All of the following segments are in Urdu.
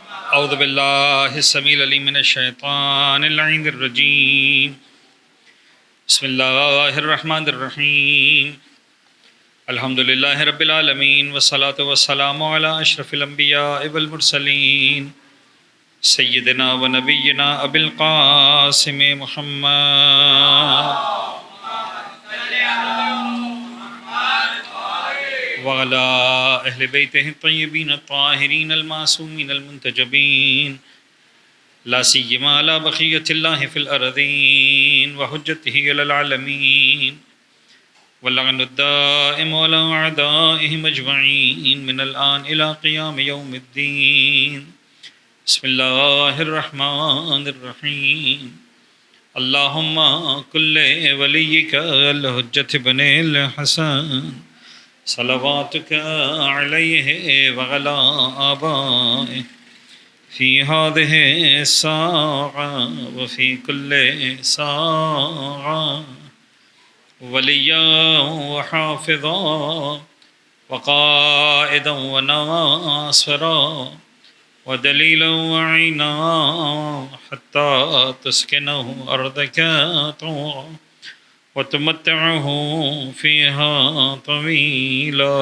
اعوذ باللہ السمیع العلیم من الشیطان اللعین الرجیم بسم اللہ الرحمن الرحیم الحمد للہ رب العالمین والصلاة والسلام علی اشرف الانبیاء والمرسلین سیدنا و نبینا ابی القاسم محمد وعلى اہل بیتہ الطیبین الطاہرین المعصومین المنتجبین لا سیما علی بقیۃ اللہ فی الارضین وحجتہ علی العالمین واللعن الدائم علی اعدائہم اجمعین من الآن الی قیام یوم الدین بسم اللہ الرحمن الرحیم اللہم کل ولیک الحجۃ بن الحسن صلواتک علیہ وعلی آبائہ فی هذه الساعة وفی کل ساعة ولیا وحافظا وقائدا وناصرا ودلیلا وعینا حتی تسکنہ ارضک طوعا وتمتعه فيها طويلا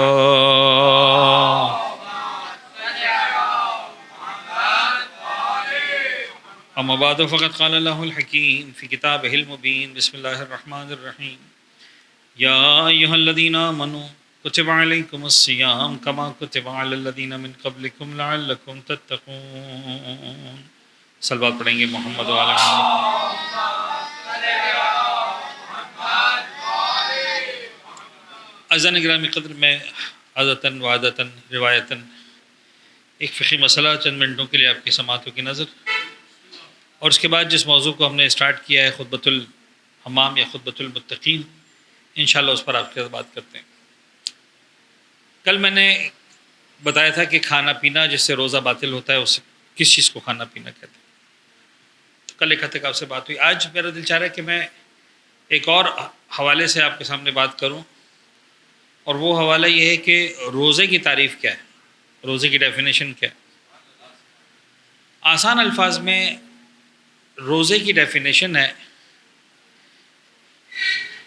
اما بعد فقد قال الله الحكيم في كتابه المبين بسم الله الرحمن الرحيم يا أيها الذين آمنوا كتب عليكم الصيام كما كتب على الذين من قبلكم لعلكم تتقون صلوات پڑھیں گے محمد وعلى محمد. اعزائے گرامی قدر، میں عادتاً وعادتاً روایتاً ایک فقہی مسئلہ چند منٹوں کے لیے آپ کی سماعتوں کی نظر، اور اس کے بعد جس موضوع کو ہم نے اسٹارٹ کیا ہے خطبۃ الحمام یا خطبۃ المتقین، انشاءاللہ اس پر آپ کے ساتھ بات کرتے ہیں. کل میں نے بتایا تھا کہ کھانا پینا جس سے روزہ باطل ہوتا ہے اس کس چیز کو کھانا پینا کہتے ہیں. کل ایک ہفتے کا آپ سے بات ہوئی. آج میرا دل چاہ رہا ہے کہ میں ایک اور حوالے سے آپ کے سامنے بات کروں، اور وہ حوالہ یہ ہے کہ روزے کی تعریف کیا ہے، روزے کی ڈیفینیشن کیا ہے. آسان الفاظ میں روزے کی ڈیفینیشن ہے،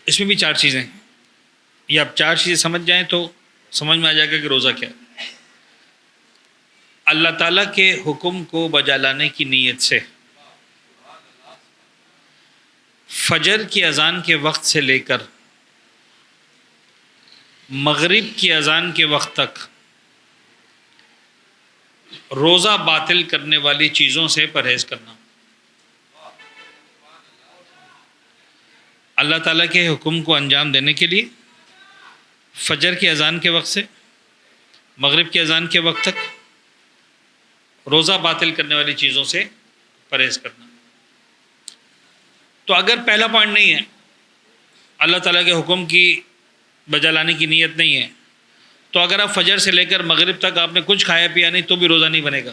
اس میں بھی چار چیزیں ہیں. یہ آپ چار چیزیں سمجھ جائیں تو سمجھ میں آ جائے گا کہ روزہ کیا ہے. اللہ تعالیٰ کے حکم کو بجا لانے کی نیت سے فجر کی اذان کے وقت سے لے کر مغرب کی اذان کے وقت تک روزہ باطل کرنے والی چیزوں سے پرہیز کرنا. اللہ تعالیٰ کے حکم کو انجام دینے کے لیے فجر کی اذان کے وقت سے مغرب کی اذان کے وقت تک روزہ باطل کرنے والی چیزوں سے پرہیز کرنا. تو اگر پہلا پوائنٹ نہیں ہے، اللہ تعالیٰ کے حکم کی بجا لانے کی نیت نہیں ہے، تو اگر آپ فجر سے لے کر مغرب تک آپ نے کچھ کھایا پیا نہیں تو بھی روزہ نہیں بنے گا.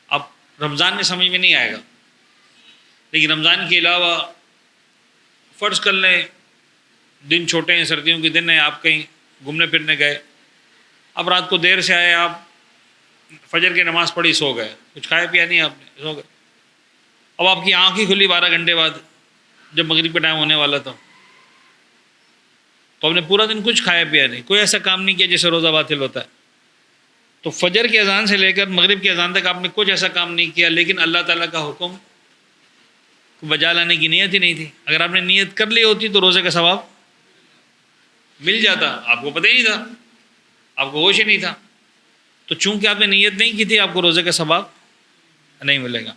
اب رمضان میں سمجھ میں نہیں آئے گا، لیکن رمضان کے علاوہ فرض کر لیں دن چھوٹے ہیں، سردیوں کے دن ہیں، آپ کہیں گھومنے پھرنے گئے، اب رات کو دیر سے آئے، آپ فجر کی نماز پڑھی، سو گئے، کچھ کھایا پیا نہیں آپ نے، سو گئے. اب آپ کی آنکھ ہی کھلی 12 گھنٹے بعد جب مغرب کا ٹائم ہونے والا تھا، تو ہم نے پورا دن کچھ کھایا پیا نہیں، کوئی ایسا کام نہیں کیا جس سے روزہ باطل ہوتا ہے. تو فجر کی اذان سے لے کر مغرب کی اذان تک آپ نے کچھ ایسا کام نہیں کیا، لیکن اللہ تعالیٰ کا حکم کو بجا لانے کی نیت ہی نہیں تھی. اگر آپ نے نیت کر لی ہوتی تو روزے کا ثواب مل جاتا، آپ کو پتہ ہی نہیں تھا، آپ کو ہوش ہی نہیں تھا. تو چونکہ آپ نے نیت نہیں کی تھی، آپ کو روزے کا ثواب نہیں ملے گا.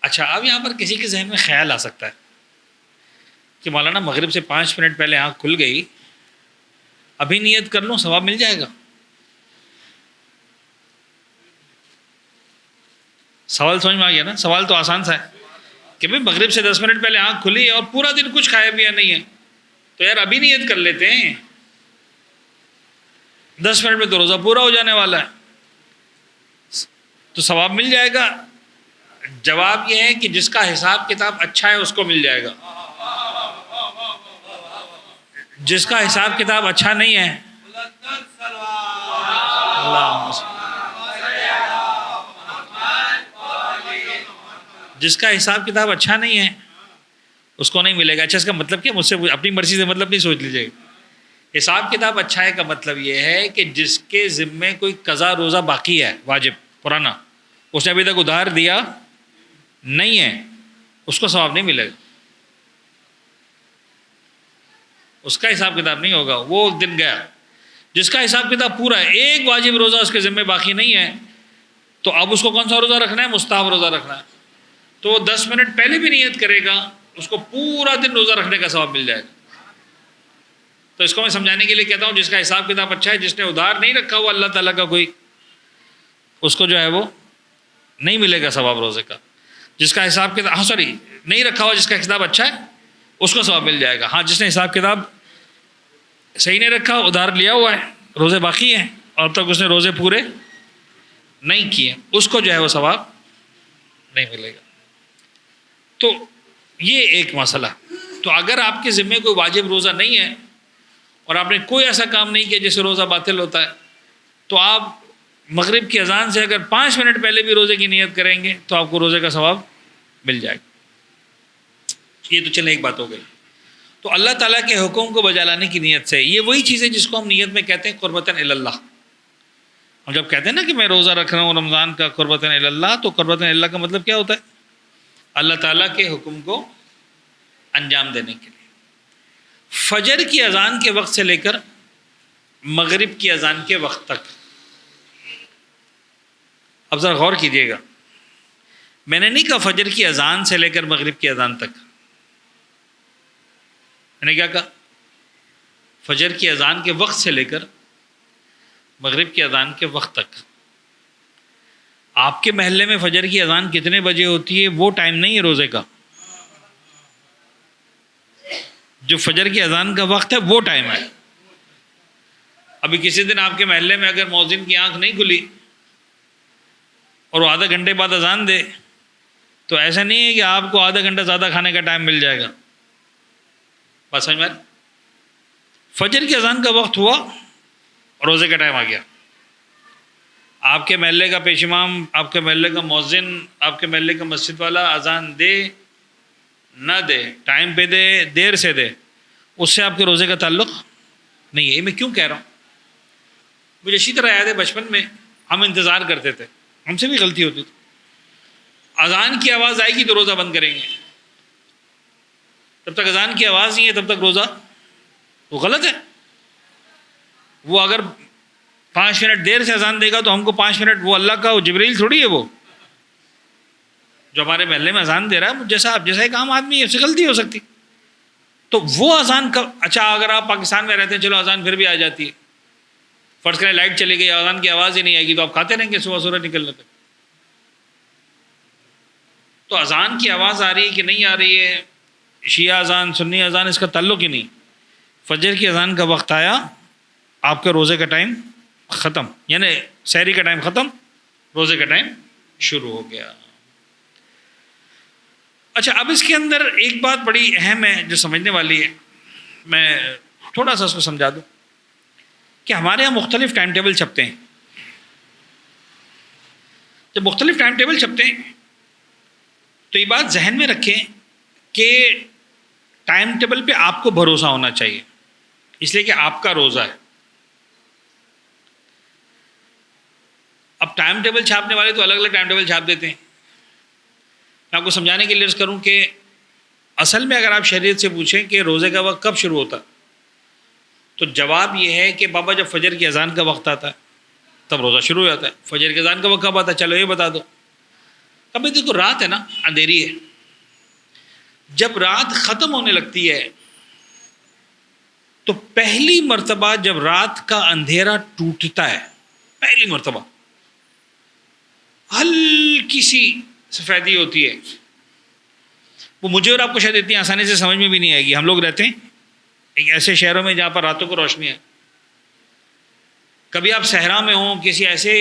اچھا، اب یہاں پر کسی کے ذہن میں خیال آ سکتا ہے کہ مولانا مغرب سے 5 منٹ پہلے آنکھ کھل گئی، ابھی نیت کر لوں ثواب مل جائے گا. سوال سمجھ میں آ گیا نا؟ سوال تو آسان سا ہے کہ بھائی مغرب سے 10 منٹ پہلے آنکھ کھلی اور پورا دن کچھ کھایا پیا نہیں ہے، تو یار ابھی نیت کر لیتے ہیں، 10 منٹ میں تو روزہ پورا ہو جانے والا ہے، تو ثواب مل جائے گا. جواب یہ ہے کہ جس کا حساب کتاب اچھا ہے اس کو مل جائے گا، جس کا حساب کتاب اچھا نہیں ہے، اللہ جس کا حساب کتاب اچھا نہیں ہے اس کو نہیں ملے گا. اچھا اس کا مطلب کیا؟ مجھ سے اپنی مرضی سے مطلب نہیں سوچ لیجیے گا. حساب کتاب اچھا ہے کا مطلب یہ ہے کہ جس کے ذمے کوئی قضا روزہ باقی ہے واجب پرانا، اس نے ابھی تک ادھار دیا نہیں ہے، اس کو ثواب نہیں ملے گا، اس کا حساب کتاب نہیں ہوگا، وہ دن گیا. جس کا حساب کتاب پورا ہے، ایک واجب روزہ اس کے ذمے باقی نہیں ہے، تو اب اس کو کون سا روزہ رکھنا ہے؟ مستحب روزہ رکھنا ہے. تو وہ 10 منٹ پہلے بھی نیت کرے گا، اس کو پورا دن روزہ رکھنے کا ثواب مل جائے گا. تو اس کو میں سمجھانے کے لیے کہتا ہوں جس کا حساب کتاب اچھا ہے، جس نے ادھار نہیں رکھا ہوا اللہ تعالیٰ کا کوئی، اس کو جو ہے وہ نہیں ملے گا ثواب روزے کا. جس کا حساب کتاب نہیں رکھا ہوا، جس کا حساب اچھا ہے اس کو ثواب مل جائے گا. ہاں جس نے حساب کتاب صحیح نہیں رکھا، ادھار لیا ہوا ہے، روزے باقی ہیں اور اب تک اس نے روزے پورے نہیں کیے، اس کو جو ہے وہ ثواب نہیں ملے گا. تو یہ ایک مسئلہ. تو اگر آپ کے ذمے کوئی واجب روزہ نہیں ہے اور آپ نے کوئی ایسا کام نہیں کیا جس سے روزہ باطل ہوتا ہے، تو آپ مغرب کی اذان سے اگر 5 منٹ پہلے بھی روزے کی نیت کریں گے تو آپ کو روزے کا ثواب مل جائے گا. یہ تو چلیں ایک بات ہو گئی. تو اللہ تعالیٰ کے حکم کو بجا لانے کی نیت سے، یہ وہی چیز ہے جس کو ہم نیت میں کہتے ہیں قربتاً الی اللہ. ہم جب کہتے ہیں نا کہ میں روزہ رکھ رہا ہوں رمضان کا قربتاً الی اللہ، تو قربتاً الی اللہ کا مطلب کیا ہوتا ہے؟ اللہ تعالیٰ کے حکم کو انجام دینے کے لیے. فجر کی اذان کے وقت سے لے کر مغرب کی اذان کے وقت تک، اب ذرا غور کیجیے گا، میں نے نہیں کہا فجر کی اذان سے لے کر مغرب کی اذان تک، میں نے کیا کہا؟ فجر کی اذان کے وقت سے لے کر مغرب کی اذان کے وقت تک. آپ کے محلے میں فجر کی اذان کتنے بجے ہوتی ہے وہ ٹائم نہیں ہے روزے کا. جو فجر کی اذان کا وقت ہے وہ ٹائم ہے. ابھی کسی دن آپ کے محلے میں اگر مؤذن کی آنکھ نہیں کھلی اور وہ آدھا گھنٹے بعد اذان دے تو ایسا نہیں ہے کہ آپ کو آدھا گھنٹہ زیادہ کھانے کا ٹائم مل جائے گا. بات سمجھ میں؟ فجر کی اذان کا وقت ہوا اور روزے کا ٹائم آ گیا. آپ کے محلے کا پیش امام، آپ کے محلے کا مؤذن، آپ کے محلے کا مسجد والا اذان دے نہ دے، ٹائم پہ دے دیر سے دے، اس سے آپ کے روزے کا تعلق نہیں ہے. یہ میں کیوں کہہ رہا ہوں؟ مجھے اسی طرح یاد ہے بچپن میں ہم انتظار کرتے تھے، ہم سے بھی غلطی ہوتی تھی، اذان کی آواز آئے گی تو روزہ بند کریں گے، جب تک اذان کی آواز نہیں ہے تب تک روزہ، وہ غلط ہے. وہ اگر 5 منٹ دیر سے اذان دے گا تو ہم کو 5 منٹ، وہ اللہ کا وہ جبریل تھوڑی ہے، وہ جو ہمارے محلے میں اذان دے رہا ہے جیسا آپ جیسا ایک عام آدمی ہے، اس سے غلطی ہو سکتی. تو وہ اذان کا اچھا اگر آپ پاکستان میں رہتے ہیں چلو اذان پھر بھی آ جاتی ہے، فرض کریں لائٹ چلی گئی، اذان کی آواز ہی نہیں آئے گی تو آپ کھاتے رہیں گے صبح سورج نکلنے تک. تو اذان کی آواز آ رہی ہے کہ نہیں آ رہی ہے، شیعہ اذان سنی اذان اس کا تعلق ہی نہیں. فجر کی اذان کا وقت آیا، آپ کے روزے کا ٹائم ختم، یعنی سحری کا ٹائم ختم، روزے کا ٹائم شروع ہو گیا. اچھا اب اس کے اندر ایک بات بڑی اہم ہے جو سمجھنے والی ہے، میں تھوڑا سا اس کو سمجھا دوں کہ ہمارے یہاں مختلف ٹائم ٹیبل چھپتے ہیں. جب مختلف ٹائم ٹیبل چھپتے ہیں تو یہ بات ذہن میں رکھیں کہ ٹائم ٹیبل پہ آپ کو بھروسہ ہونا چاہیے، اس لیے کہ آپ کا روزہ ہے. اب ٹائم ٹیبل چھاپنے والے تو الگ الگ ٹائم ٹیبل چھاپ دیتے ہیں. میں آپ کو سمجھانے کے لیے عرض کروں کہ اصل میں اگر آپ شریعت سے پوچھیں کہ روزے کا وقت کب شروع ہوتا تو جواب یہ ہے کہ بابا جب فجر کی اذان کا وقت آتا ہے تب روزہ شروع ہو جاتا ہے. فجر کی اذان کا وقت کب آتا ہے چلو یہ بتا دو. ابھی دیکھو رات ہے نا، اندھیری ہے، جب رات ختم ہونے لگتی ہے تو پہلی مرتبہ جب رات کا اندھیرا ٹوٹتا ہے، پہلی مرتبہ ہلکی سی سفیدی ہوتی ہے. وہ مجھے اور آپ کو شاید اتنی آسانی سے سمجھ میں بھی نہیں آئے گی. ہم لوگ رہتے ہیں ایک ایسے شہروں میں جہاں پر راتوں کو روشنی ہے. کبھی آپ صحرا میں ہوں، کسی ایسے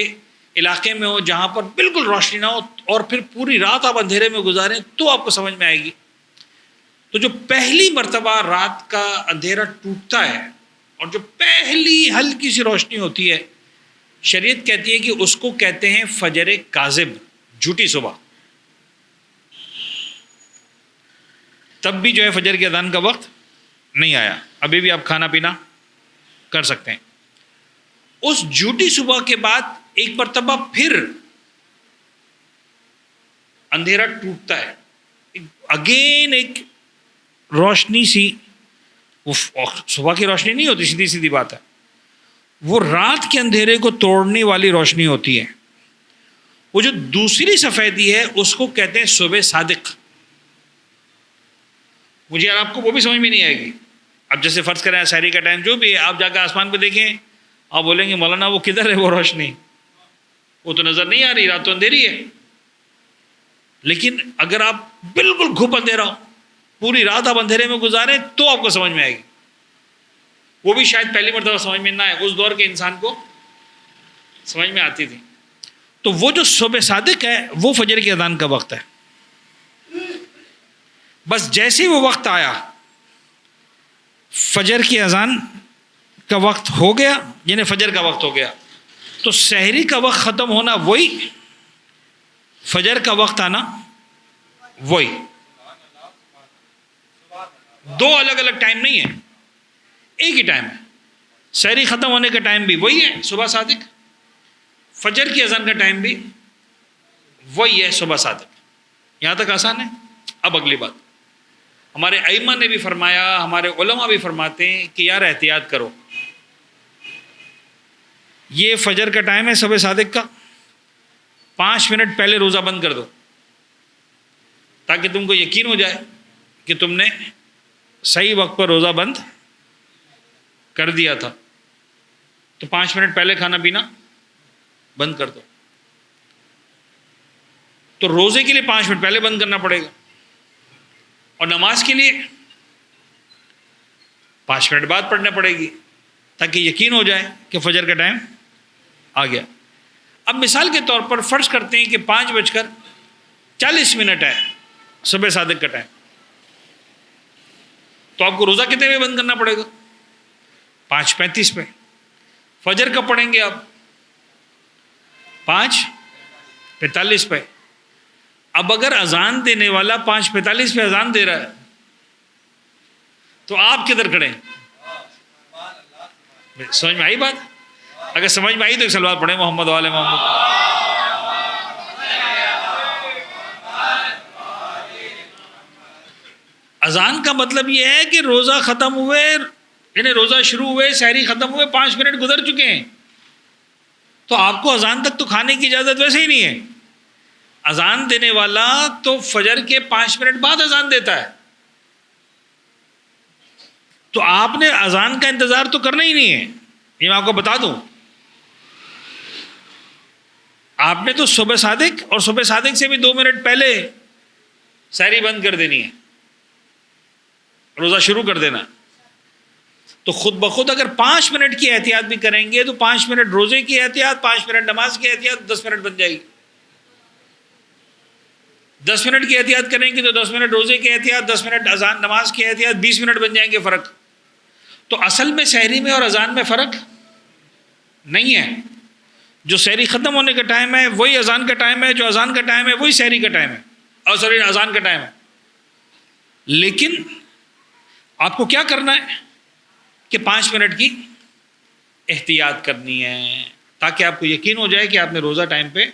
علاقے میں ہوں جہاں پر بالکل روشنی نہ ہو اور پھر پوری رات آپ اندھیرے میں گزاریں تو آپ کو سمجھ میں آئے گی. تو جو پہلی مرتبہ رات کا اندھیرا ٹوٹتا ہے اور جو پہلی ہلکی سی روشنی ہوتی ہے، شریعت کہتی ہے کہ اس کو کہتے ہیں فجر کاذب، جھوٹی صبح. تب بھی جو ہے فجر کی اذان کا وقت نہیں آیا، ابھی بھی آپ کھانا پینا کر سکتے ہیں۔ اس جھوٹی صبح کے بعد ایک مرتبہ پھر اندھیرا ٹوٹتا ہے، اگین ایک روشنی سی، وہ صبح کی روشنی نہیں ہوتی، سیدھی سیدھی بات ہے، وہ رات کے اندھیرے کو توڑنے والی روشنی ہوتی ہے۔ وہ جو دوسری سفیدی ہے اس کو کہتے ہیں صبح صادق۔ مجھے یار آپ کو وہ بھی سمجھ میں نہیں آئے گی۔ اب جیسے فرض کریں سحری کا ٹائم جو بھی ہے، آپ جا کے آسمان پہ دیکھیں، آپ بولیں گے مولانا وہ کدھر ہے وہ روشنی، وہ تو نظر نہیں آ رہی، رات تو اندھیری ہے۔ لیکن اگر آپ بالکل گھپ اندھیرا ہو، پوری رات آپ اندھیرے میں گزاریں تو آپ کو سمجھ میں آئے گی۔ وہ بھی شاید پہلی مرتبہ سمجھ میں نہ آئے، اس دور کے انسان کو سمجھ میں آتی تھی۔ تو وہ جو صبح صادق ہے وہ فجر کی اذان کا وقت ہے۔ بس جیسے ہی وہ وقت آیا، فجر کی اذان کا وقت ہو گیا، یعنی فجر کا وقت ہو گیا، تو سحری کا وقت ختم ہونا وہی، فجر کا وقت آنا وہی۔ دو الگ الگ ٹائم نہیں ہے، ایک ہی ٹائم ہے۔ سحری ختم ہونے کا ٹائم بھی وہی ہے صبح صادق، فجر کی اذان کا ٹائم بھی وہی ہے صبح صادق۔ یہاں تک آسان ہے؟ اب اگلی بات، ہمارے ائمہ نے بھی فرمایا، ہمارے علماء بھی فرماتے ہیں کہ یار احتیاط کرو، یہ فجر کا ٹائم ہے صبح صادق کا، 5 منٹ پہلے روزہ بند کر دو، تاکہ تم کو یقین ہو جائے کہ تم نے صحیح وقت پر روزہ بند کر دیا تھا۔ تو 5 منٹ پہلے کھانا پینا بند کر دو۔ تو روزے کے لیے 5 منٹ پہلے بند کرنا پڑے گا، اور نماز کے لیے 5 منٹ بعد پڑھنا پڑے گی، تاکہ یقین ہو جائے کہ فجر کا ٹائم آ گیا۔ اب مثال کے طور پر فرض کرتے ہیں کہ 5:40 ہے صبح صادق کا ٹائم، تو آپ کو روزہ کتنے میں بند کرنا پڑے گا؟ 5:35 پہ۔ فجر کب پڑھیں گے آپ؟ 5:45 پہ۔ اب اگر اذان دینے والا 5:45 پہ اذان دے رہا ہے تو آپ کدھر کھڑے ہیں؟ سمجھ میں آئی بات؟ اگر سمجھ میں آئی تو ایک صلوات پڑھیں محمد وعلی محمد۔ اذان کا مطلب یہ ہے کہ روزہ ختم ہوئے، یعنی روزہ شروع ہوئے، سحری ختم ہوئے، 5 منٹ گزر چکے ہیں، تو آپ کو اذان تک تو کھانے کی اجازت ویسے ہی نہیں ہے۔ اذان دینے والا تو فجر کے 5 منٹ بعد اذان دیتا ہے، تو آپ نے اذان کا انتظار تو کرنا ہی نہیں ہے۔ یہ میں آپ کو بتا دوں، آپ نے تو صبح صادق اور صبح صادق سے بھی 2 منٹ پہلے سحری بند کر دینی ہے، روزہ شروع کر دینا۔ تو خود بخود اگر 5 منٹ کی احتیاط بھی کریں گے تو 5 منٹ روزے کی احتیاط، 5 منٹ نماز کی احتیاط، 10 منٹ بن جائے گی۔ 10 منٹ کی احتیاط کریں گے تو 10 منٹ روزے کی احتیاط، 10 منٹ اذان نماز کی احتیاط، 20 منٹ بن جائیں گے فرق۔ تو اصل میں سحری میں اور اذان میں فرق نہیں ہے۔ جو سحری ختم ہونے کا ٹائم ہے وہی اذان کا ٹائم ہے، جو اذان کا ٹائم ہے وہی سحری کا ٹائم ہے، اور سوری اذان کا ٹائم ہے۔ لیکن آپ کو کیا کرنا ہے کہ 5 منٹ کی احتیاط کرنی ہے، تاکہ آپ کو یقین ہو جائے کہ آپ نے روزہ ٹائم پہ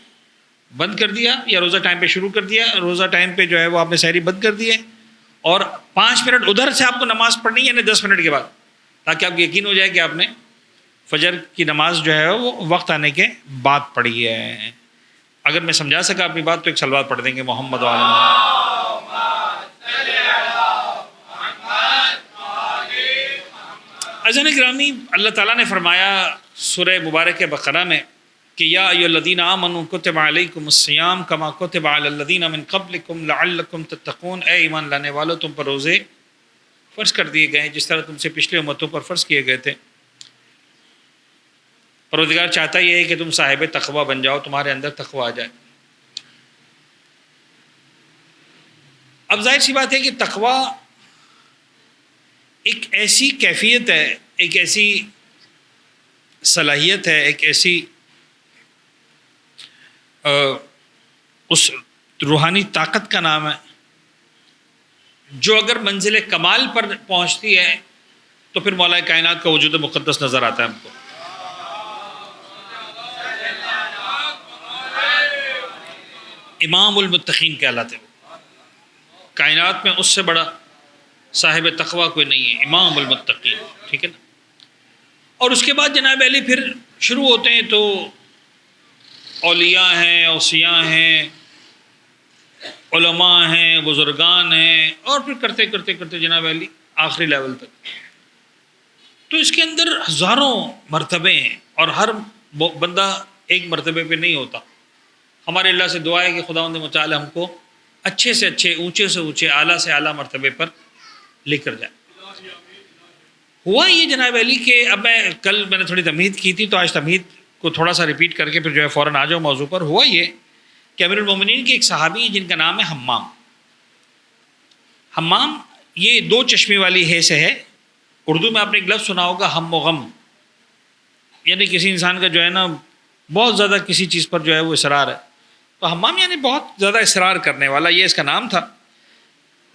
بند کر دیا، یا روزہ ٹائم پہ شروع کر دیا، روزہ ٹائم پہ جو ہے وہ آپ نے سحری بند کر دی ہے، اور 5 منٹ ادھر سے آپ کو نماز پڑھنی ہے، یعنی 10 منٹ کے بعد، تاکہ آپ کو یقین ہو جائے کہ آپ نے فجر کی نماز جو ہے وہ وقت آنے کے بعد پڑھی ہے۔ اگر میں سمجھا سکا اپنی بات تو ایک صلوات پڑھ دیں گے محمد وعلی محمد۔ عزیزان گرامی، اللہ تعالیٰ نے فرمایا سورہ مبارک بقرہ میں کہ یا ایھا الذین آمنوا کتب علیکم الصیام کما کتب علی الذین من قبلکم لعلکم تتقون، اے ایمان لانے والو تم پر روزے فرض کر دیے گئے ہیں جس طرح تم سے پچھلے امتوں پر فرض کیے گئے تھے۔ پروردگار چاہتا یہ ہے کہ تم صاحب تقوی بن جاؤ، تمہارے اندر تقوی آ جائے۔ اب ظاہر سی بات ہے کہ تقوی ایک ایسی کیفیت ہے، ایک ایسی صلاحیت ہے، ایک ایسی اس روحانی طاقت کا نام ہے جو اگر منزل کمال پر پہنچتی ہے تو پھر مولا کائنات کا وجود مقدس نظر آتا ہے ہم کو. امام المتقین کہلاتے ہیں. کائنات میں اس سے بڑا صاحب تقوی کوئی نہیں ہے، امام المتقین. ٹھیک ہے نا. اور اس کے بعد جناب علی پھر شروع ہوتے ہیں تو اولیاء ہیں، اوصیاء ہیں، علماء ہیں، بزرگان ہیں، اور پھر کرتے کرتے کرتے جناب علی آخری لیول تک. تو اس کے اندر ہزاروں مرتبے ہیں اور ہر بندہ ایک مرتبے پہ نہیں ہوتا. ہمارے اللہ سے دعا ہے کہ خداوند متعال ہم کو اچھے سے اچھے، اونچے سے اونچے، اعلیٰ سے اعلیٰ مرتبے پر لے کر جائے. ہوا یہ جناب علی کہ اب کل میں نے تھوڑی تمہید کی تھی تو آج تمہید کو تھوڑا سا ریپیٹ کر کے پھر جو ہے فوراً آ جاؤ موضوع پر. ہوا یہ کہ امیر المومنین کے ایک صحابی جن کا نام ہے حمام. حمام یہ دو چشمے والی ہے سے ہے. اردو میں آپ نے ایک لفظ سنا ہوگا ہم و غم، یعنی کسی انسان کا جو ہے نا بہت زیادہ کسی چیز پر جو ہے وہ اصرار ہے. تو حمام یعنی بہت زیادہ اصرار کرنے والا، یہ اس کا نام تھا.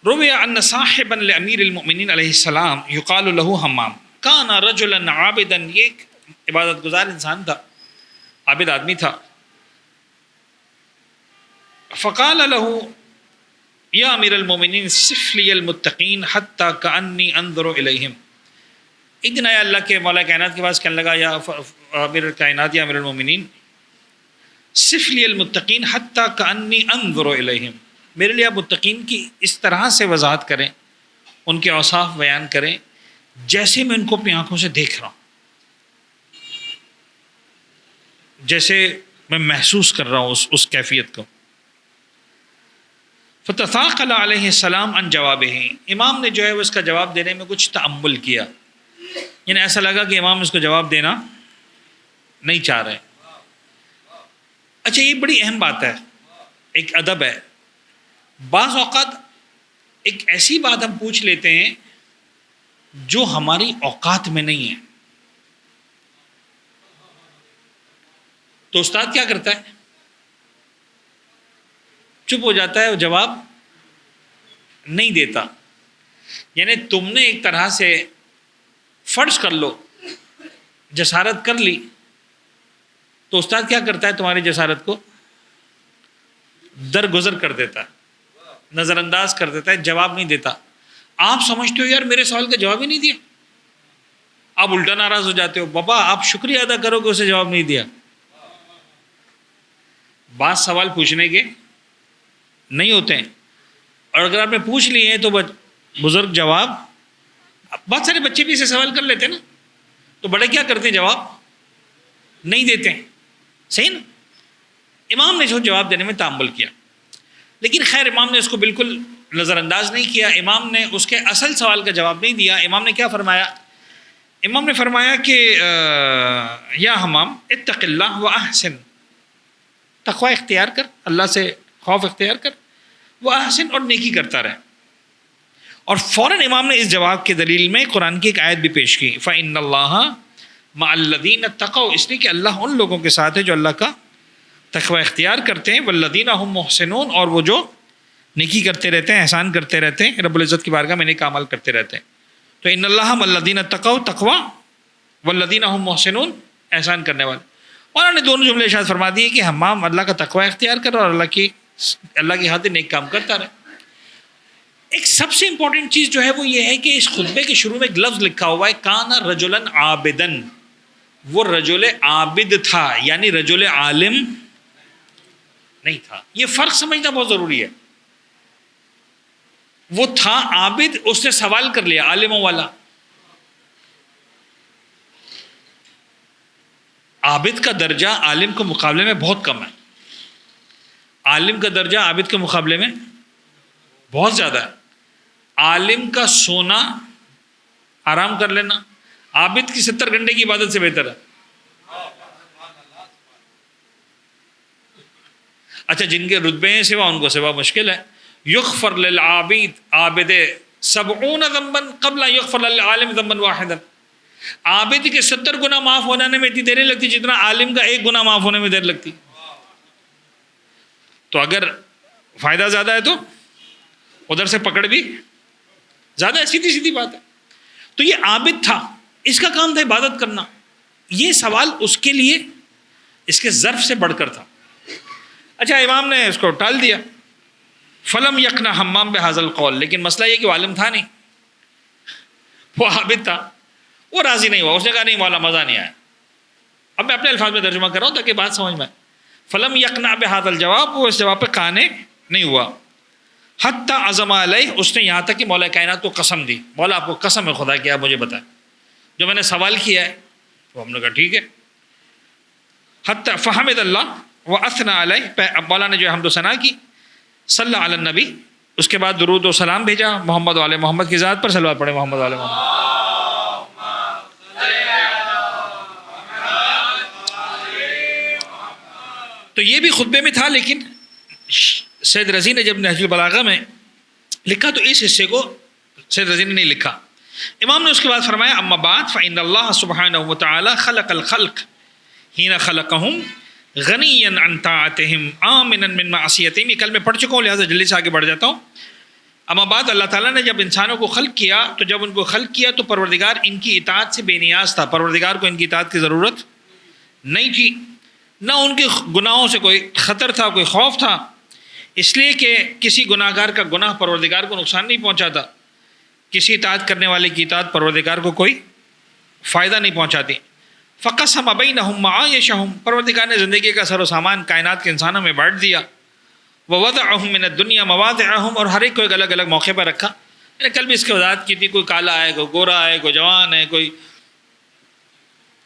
روی ان صاحبا لامیر المؤمنین علیہ السلام یقال له حمام کان رجلا عابدا، یہ ایک عبادت گزار انسان تھا، عابد آدمی تھا. فقال له یا امیر المؤمنین صف لی المتقین حتی کانی انظر الیہم. ایک دن آیا اللہ کے مولا کائنات کے پاس، کہنے لگا یا امیر کائنات، یا امیر المؤمنین صف لی المتقین حتی کانی انظر الیہم، میرے لیے آپ متقین کی اس طرح سے وضاحت کریں، ان کے اوصاف بیان کریں جیسے میں ان کو اپنی آنکھوں سے دیکھ رہا ہوں، جیسے میں محسوس کر رہا ہوں اس کیفیت کو. فتثاقل علیہ السلام عن جوابہ، امام نے جو ہے وہ اس کا جواب دینے میں کچھ تأمل کیا، یعنی ایسا لگا کہ امام اس کو جواب دینا نہیں چاہ رہے. اچھا یہ بڑی اہم بات ہے، ایک ادب ہے. بعض اوقات ایک ایسی بات ہم پوچھ لیتے ہیں جو ہماری اوقات میں نہیں ہے، تو استاد کیا کرتا ہے؟ چپ ہو جاتا ہے، وہ جواب نہیں دیتا. یعنی تم نے ایک طرح سے فرض کر لو جسارت کر لی، تو استاد کیا کرتا ہے؟ تمہاری جسارت کو درگزر کر دیتا ہے، نظر انداز کر دیتا ہے، جواب نہیں دیتا. آپ سمجھتے ہو یار میرے سوال کا جواب ہی نہیں دیا، آپ الٹا ناراض ہو جاتے ہو، بابا آپ شکریہ ادا کرو کہ اسے جواب نہیں دیا. بعض سوال پوچھنے کے نہیں ہوتے ہیں، اور اگر آپ نے پوچھ لیے ہیں تو بزرگ جواب، بہت سارے بچے بھی اسے سوال کر لیتے ہیں نا، تو بڑے کیا کرتے ہیں؟ جواب نہیں دیتے ہیں. صحیح نا؟ امام نے جو جواب دینے میں تأمل کیا، لیکن خیر امام نے اس کو بالکل نظر انداز نہیں کیا. امام نے اس کے اصل سوال کا جواب نہیں دیا. امام نے کیا فرمایا؟ امام نے فرمایا کہ یا حمام اتق اللہ واحسن، تقوی اختیار کر، اللہ سے خوف اختیار کر، واحسن، اور نیکی کرتا رہے. اور فوراً امام نے اس جواب کے دلیل میں قرآن کی ایک آیت بھی پیش کی، فإن اللہ مع الذین اتقوا، اس لیے کہ اللہ ان لوگوں کے ساتھ ہے جو اللہ کا تقوی اختیار کرتے ہیں، والذین هم محسنون، اور وہ جو نیکی کرتے رہتے ہیں، احسان کرتے رہتے ہیں، رب العزت کی بارگاہ میں نیک اعمال کرتے رہتے ہیں. تو ان اللہ مع الذین اتقوا، تقوی، والذین هم محسنون، احسان کرنے والے. اور انہوں نے دونوں جملے ارشاد فرما دیے کہ حمام اللہ کا تقوی اختیار کر اور اللہ کی خاطر نیک کام کرتا رہے. ایک سب سے امپورٹنٹ چیز جو ہے وہ یہ ہے کہ اس خطبے کے شروع میں ایک لفظ لکھا ہوا ہے، کان رجلا عابدا، وہ رجل عابد تھا، یعنی رجل عالم نہیں تھا. یہ فرق سمجھنا بہت ضروری ہے. وہ تھا عابد، اس نے سوال کر لیا عالموں والا. عابد کا درجہ عالم کے مقابلے میں بہت کم ہے، عالم کا درجہ عابد کے مقابلے میں بہت زیادہ ہے. عالم کا سونا آرام کر لینا عابد کی 70 گھنٹے کی عبادت سے بہتر ہے. اچھا جن کے رتبے ہیں سوا، ان کو سوا مشکل ہے. یغفر للعابد عابد 70 ذنبا قبل یغفر للعالم ذنبا واحدا. عابد کے 70 گناہ معاف ہونے میں اتنی دیر نہیں لگتی جتنا عالم کا ایک گناہ معاف ہونے میں دیر لگتی. تو اگر فائدہ زیادہ ہے تو ادھر سے پکڑ بھی زیادہ سیدھی سیدھی بات ہے. تو یہ عابد تھا, اس کا کام تھا عبادت کرنا. یہ سوال اس کے لیے اس کے ظرف سے بڑھ کر تھا. اچھا امام نے اس کو ٹال دیا. فلم یقنا حمام بہذا القول, لیکن مسئلہ یہ کہ وہ عالم تھا نہیں, وہ عابد تھا, وہ راضی نہیں ہوا. اس نے کہا نہیں مولا مزہ نہیں آیا. اب میں اپنے الفاظ میں ترجمہ کر رہا ہوں تاکہ بات سمجھ میں آئے. فلم یقنا بہذا الجواب, وہ اس جواب پہ قانع نہیں ہوا. حتی عزم علیہ, اس نے یہاں تک کہ مولا کائنات کو قسم دی, مولا آپ کو قسم ہے خدا کی آپ مجھے بتائیں جو میں نے سوال کیا ہے. تو ہم نے کہا ٹھیک ہے. حتی فحمد اللہ واثنى علیہ, مولا نے جو حمد و ثنا کی. صلی علی النبی, اس کے بعد درود و سلام بھیجا محمد والے محمد کی ذات پر. صلوات پڑھے محمد والے محمد. تو یہ بھی خطبے میں تھا, لیکن سید رضی نے جب نہج البلاغہ میں لکھا تو اس حصے کو سید رضی نے نہیں لکھا. امام نے اس کے بعد فرمایا اما بعد فإن اللہ سبحانہ وتعالی خلق الخلق حین خلقہم غنیا عن طاعتہم آمنا من معصیتہم. یہ کل میں پڑھ چکا ہوں لہٰذا جلدی سے آگے بڑھ جاتا ہوں. اما بعد اللہ تعالیٰ نے جب انسانوں کو خلق کیا تو جب ان کو خلق کیا تو پروردگار ان کی اطاعت سے بے نیاز تھا. پروردگار کو ان کی اطاعت کی ضرورت نہیں تھی, نہ ان کے گناہوں سے کوئی خطر تھا, کوئی خوف تھا, اس لیے کہ کسی گناہ گار کا گناہ پروردگار کو نقصان نہیں پہنچاتا, کسی اطاعت کرنے والے کی اطاعت پروردگار کو کوئی فائدہ نہیں پہنچاتی. فقسم بینہم معایشہم, پروردگار نے زندگی کا سر و سامان کائنات کے انسانوں میں بانٹ دیا. ووضعہم من الدنیا مواضعہم, اور ہر ایک کو ایک الگ الگ موقع پر رکھا. میں نے کل بھی اس کی وضاحت کی تھی, کوئی کالا ہے, کوئی گورا ہے, کوئی جوان ہے, کوئی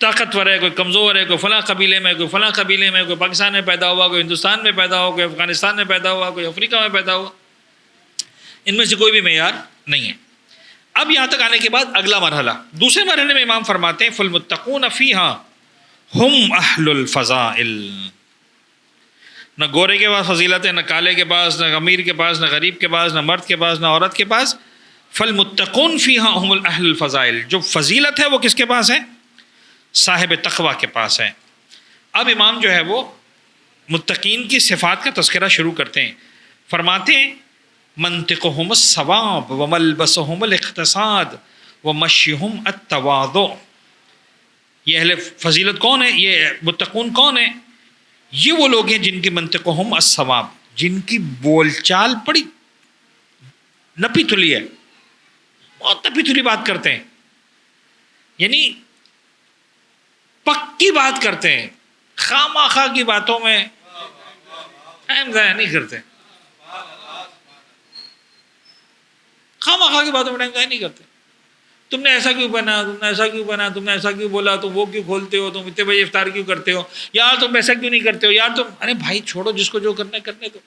طاقتور ہے, کوئی کمزور ہے, کوئی فلاں قبیلے میں, کوئی فلاں قبیلے میں, کوئی پاکستان میں پیدا ہوا, کوئی ہندوستان میں پیدا ہوا, کوئی افغانستان میں پیدا ہوا, کوئی افریقہ میں پیدا ہوا. ان میں سے کوئی بھی معیار نہیں ہے. اب یہاں تک آنے کے بعد اگلا مرحلہ, دوسرے مرحلے میں امام فرماتے ہیں فالمتقون فیہا ہم اہل الفضائل. نہ گورے کے پاس فضیلت ہے, نہ کالے کے پاس, نہ امیر کے پاس, نہ غریب کے پاس, نہ مرد کے پاس, نہ عورت کے پاس. فالمتقون فیہا ہم اہل الفضائل, جو فضیلت ہے وہ کس کے پاس ہے؟ صاحب تقوی کے پاس ہے. اب امام جو ہے وہ متقین کی صفات کا تذکرہ شروع کرتے ہیں. فرماتے ہیں منطقہم الصواب وملبسہم الاقتصاد ومشیہم التواضع. یہ اہل فضیلت کون ہے؟ یہ متقون کون ہیں؟ یہ وہ لوگ ہیں جن کی منطقہم الصواب, جن کی بول چال بڑی نپی تلی ہے, بہت نپی تلی بات کرتے ہیں, یعنی پکی بات کرتے ہیں, خواہ خواہ کی باتوں میں ٹائم ضائع نہیں کرتے, خواہ کی باتوں میں ٹائم ضائع نہیں کرتے. تم نے ایسا کیوں پہنا, تم نے ایسا کیوں پہنا, تم نے ایسا کیوں بولا, تم وہ کیوں کھولتے ہو, تم اتنے بجے افطار کیوں کرتے ہو, یار تم ایسا کیوں نہیں کرتے ہو, یار تم, ارے بھائی چھوڑو, جس کو جو کرنا ہے کرنے دو.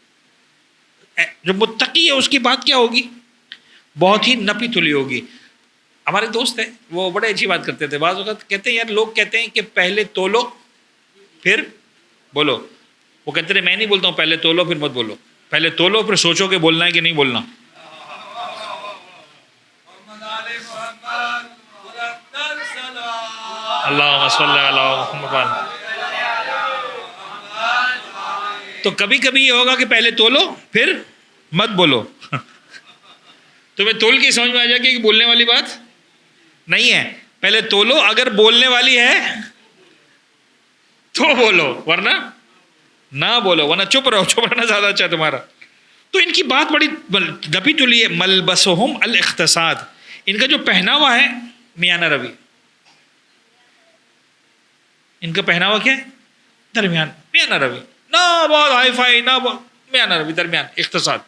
جو متقی ہے اس کی بات کیا ہوگی؟ بہت ہی نپی تلی ہوگی. ہمارے دوست ہیں وہ بڑے اچھی بات کرتے تھے. بعض وقت کہتے ہیں یار, لوگ کہتے ہیں کہ پہلے تولو پھر بولو. وہ کہتے ہیں میں نہیں بولتا ہوں پہلے تولو پھر مت بولو, پہلے تولو پھر سوچو کہ بولنا ہے کہ نہیں بولنا. اللہم صلی علی محمد. تو کبھی کبھی یہ ہوگا کہ پہلے تولو پھر مت بولو. تمہیں تول کے سمجھ میں آ جائے کہ بولنے والی بات نہیں ہے, پہلے تولو, اگر بولنے والی ہے تو بولو, ورنہ نہ بولو, ورنہ چپ رہو, چپ رہنا زیادہ اچھا تمہارا. تو ان کی بات بڑی نپی تلی ہے. ملبسہم الاقتصاد, ان کا جو پہناوا ہے میانہ روی. ان کا پہناوا کیا ہے؟ درمیان, میانہ روی, نہ بہت ہائی فائی, نہ میانہ روی, درمیان, اقتصاد.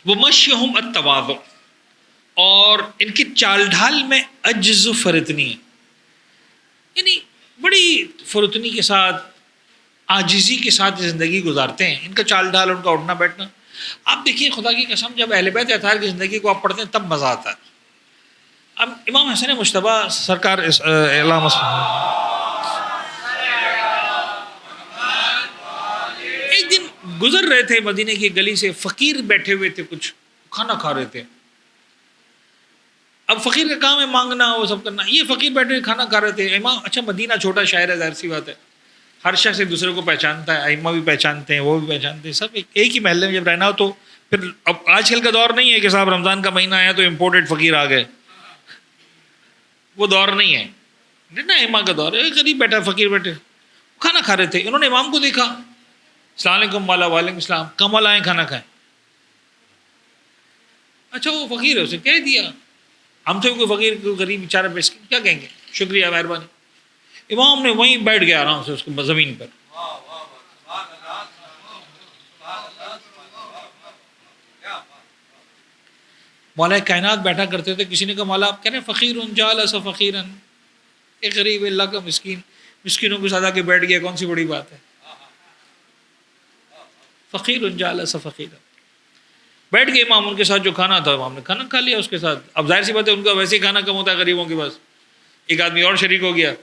ومشیہم التواضع, اور ان کی چال ڈھال میں عجز و فرتنی ہے, یعنی بڑی فرتنی کے ساتھ, عاجزی کے ساتھ زندگی گزارتے ہیں. ان کا چال ڈھال, ان کا اٹھنا بیٹھنا. آپ دیکھیے خدا کی قسم, جب اہل بیت اطہار کی زندگی کو آپ پڑھتے ہیں تب مزہ آتا ہے. اب امام حسن مجتبیٰ سرکار علامہ ایک دن گزر رہے تھے مدینے کی گلی سے, فقیر بیٹھے ہوئے تھے, کچھ کھانا کھا رہے تھے. اب فقیر کا کام ہے مانگنا, وہ سب کرنا. یہ فقیر بیٹھے ہوئے کھانا کھا رہے تھے. امام, اچھا مدینہ چھوٹا شہر ہے, ظاہر سی بات ہے, ہر شخص ایک دوسرے کو پہچانتا ہے, ائمہ بھی پہچانتے ہیں, وہ بھی پہچانتے ہیں, سب ایک ہی محلے میں جب رہنا ہو تو پھر اب آج کل کا دور نہیں ہے کہ صاحب رمضان کا مہینہ آیا تو امپورٹڈ فقیر آ گئے، وہ دور نہیں ہے نا، امام کا دور ہے، غریب بیٹھا فقیر بیٹھے کھانا کھا رہے تھے، انہوں نے امام کو دیکھا، السلام علیکم والا، وعلیکم السلام، کمل آئیں کھانا کھائیں. اچھا وہ فقیر ہے، اسے کہہ دیا. ہم سے کوئی فقیر کوئی غریب بیچارہ مسکین کیا کہیں گے، شکریہ مہربانی. امام نے وہیں بیٹھ گیا آرام سے اس کو زمین پر. مولا کائنات بیٹھا کرتے تھے، کسی نے کہا مولا آپ کہہ رہے ہیں فقیر جالس فقیرن، ایک غریب اللہ کا مسکین مسکینوں کے ساتھ آ کے بیٹھ گیا، کون سی بڑی بات ہے. فقیر جالس فقیرن بیٹھ گئے امام، ان کے ساتھ جو کھانا تھا امام نے کھانا کھا لیا اس کے ساتھ. اب ظاہر سی بات ہے ان کا ویسے ہی کھانا کم ہوتا ہے غریبوں کے پاس، ایک آدمی اور شریک ہو گیا،